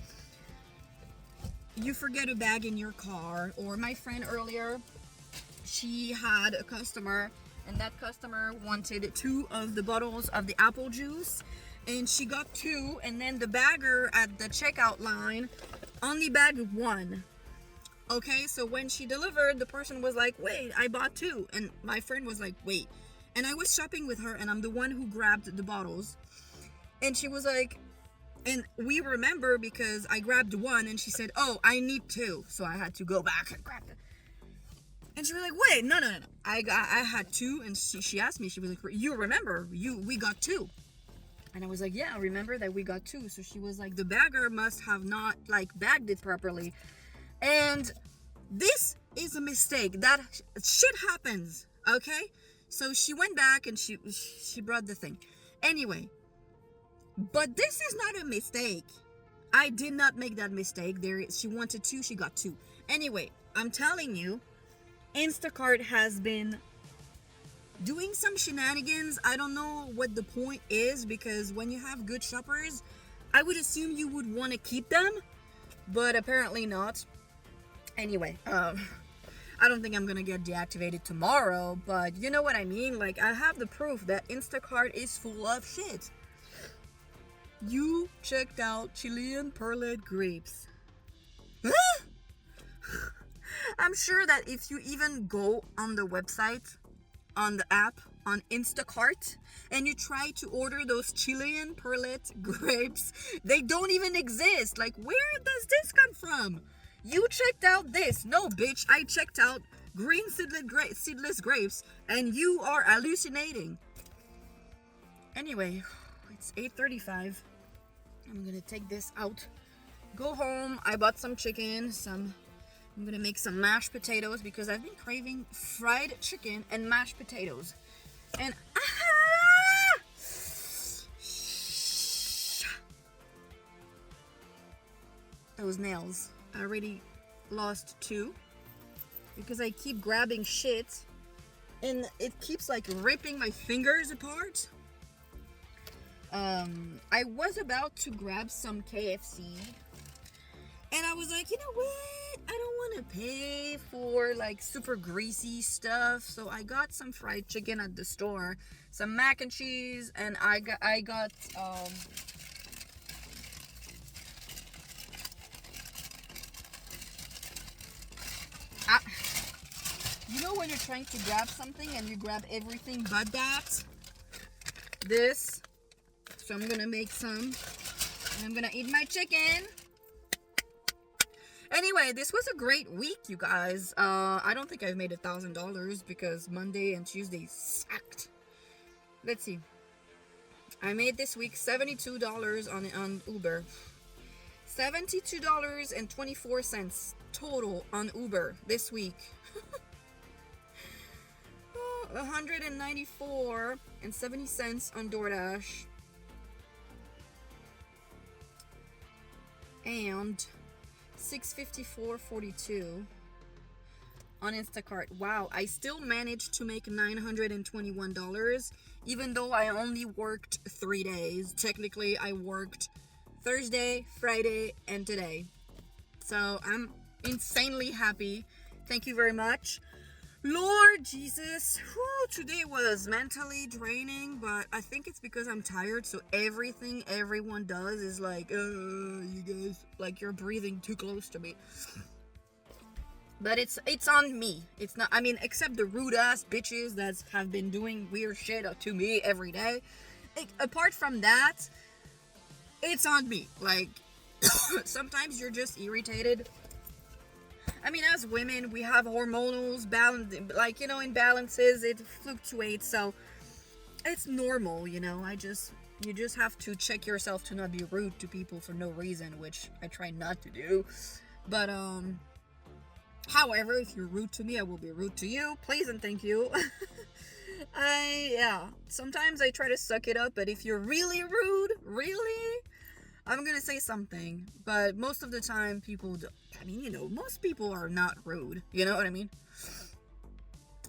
A: You forget a bag in your car, or my friend earlier, she had a customer, and that customer wanted 2 of the bottles of the apple juice, and she got 2, and then the bagger at the checkout line only bagged 1. Okay, so when she delivered, the person was like, wait, I bought 2. And my friend was like, wait. And I was shopping with her, and I'm the one who grabbed the bottles. And she was like, and we remember because I grabbed 1, and she said, oh, I need 2. So I had to go back and grab it. And she was like, wait, no. I had 2, and she asked me, she was like, you remember, we got 2. And I was like, yeah, I remember that we got 2. So she was like, the bagger must have not like bagged it properly. And this is a mistake. That shit happens, okay? So she went back and she brought the thing. Anyway, but this is not a mistake. I did not make that mistake. She wanted 2, she got 2. Anyway, I'm telling you, Instacart has been doing some shenanigans. I don't know what the point is, because when you have good shoppers, I would assume you would want to keep them, but apparently not. Anyway, I don't think I'm gonna get deactivated tomorrow, but you know what I mean. Like, I have the proof that Instacart is full of shit. You checked out Chilean perlet grapes. I'm sure that if you even go on the website, on the app, on Instacart, and you try to order those Chilean perlet grapes, they don't even exist. Like, where does this come from? You checked out this. No, bitch, I checked out green seedless grapes, and you are hallucinating. Anyway, it's 8:35. I'm gonna take this out, go home. I bought some chicken, I'm gonna make some mashed potatoes because I've been craving fried chicken and mashed potatoes. And those nails. I already lost 2 because I keep grabbing shit and it keeps like ripping my fingers apart. I was about to grab some KFC, and I was like, you know what? I don't want to pay for like super greasy stuff. So I got some fried chicken at the store, some mac and cheese, and I got you know when you're trying to grab something and you grab everything but that? This. So I'm gonna make some, and I'm gonna eat my chicken. Anyway, this was a great week, you guys. I don't think I've made $1,000 because Monday and Tuesday sucked. Let's see. I made this week $72 on Uber. $72.24 total on Uber this week. $194.70 on DoorDash. And $654.42 on Instacart. Wow, I still managed to make $921, even though I only worked 3 days. Technically, I worked Thursday, Friday, and today. So I'm insanely happy. Thank you very much. Lord Jesus, today was mentally draining, but I think it's because I'm tired. So everything everyone does is like, you guys, like, you're breathing too close to me. But it's on me. It's not, I mean, except the rude ass bitches that have been doing weird shit to me every day. Apart from that, it's on me. Like, sometimes you're just irritated. I mean, as women, we have hormonal balance, like, you know, imbalances. It fluctuates, so it's normal, you know. I just You just have to check yourself to not be rude to people for no reason, which I try not to do. But, however, if you're rude to me, I will be rude to you. Please and thank you. Sometimes I try to suck it up, but if you're really rude, I'm gonna say something. But most of the time, most people are not rude. You know what I mean?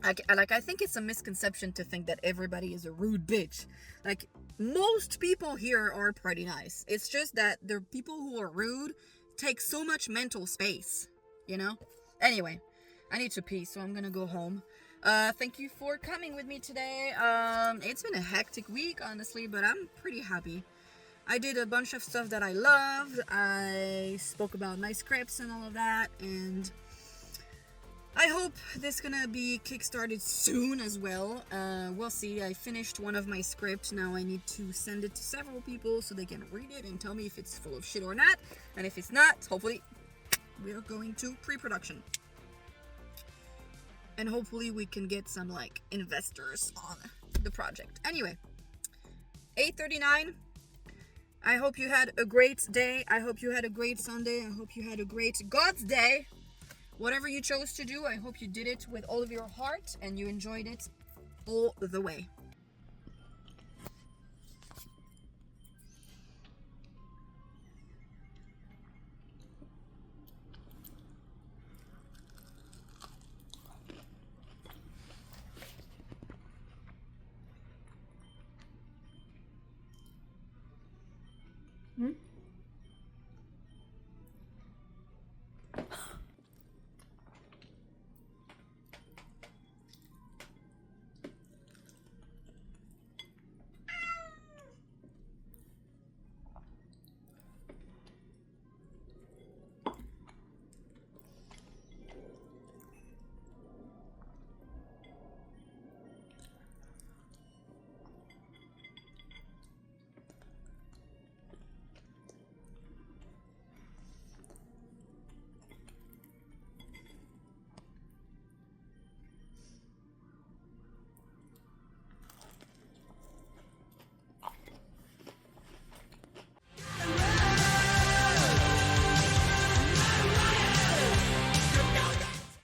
A: I think it's a misconception to think that everybody is a rude bitch. Like, most people here are pretty nice. It's just that the people who are rude take so much mental space, you know? Anyway, I need to pee, so I'm gonna go home. Thank you for coming with me today. It's been a hectic week, honestly, but I'm pretty happy. I did a bunch of stuff that I loved. I spoke about my scripts and all of that, and I hope this is gonna be kickstarted soon as well. We'll see. I finished one of my scripts. Now I need to send it to several people so they can read it and tell me if it's full of shit or not. And if it's not, hopefully we're going to pre-production. And hopefully we can get some, like, investors on the project. Anyway, 8:39. I hope you had a great day. I hope you had a great Sunday. I hope you had a great God's Day. Whatever you chose to do, I hope you did it with all of your heart and you enjoyed it all the way.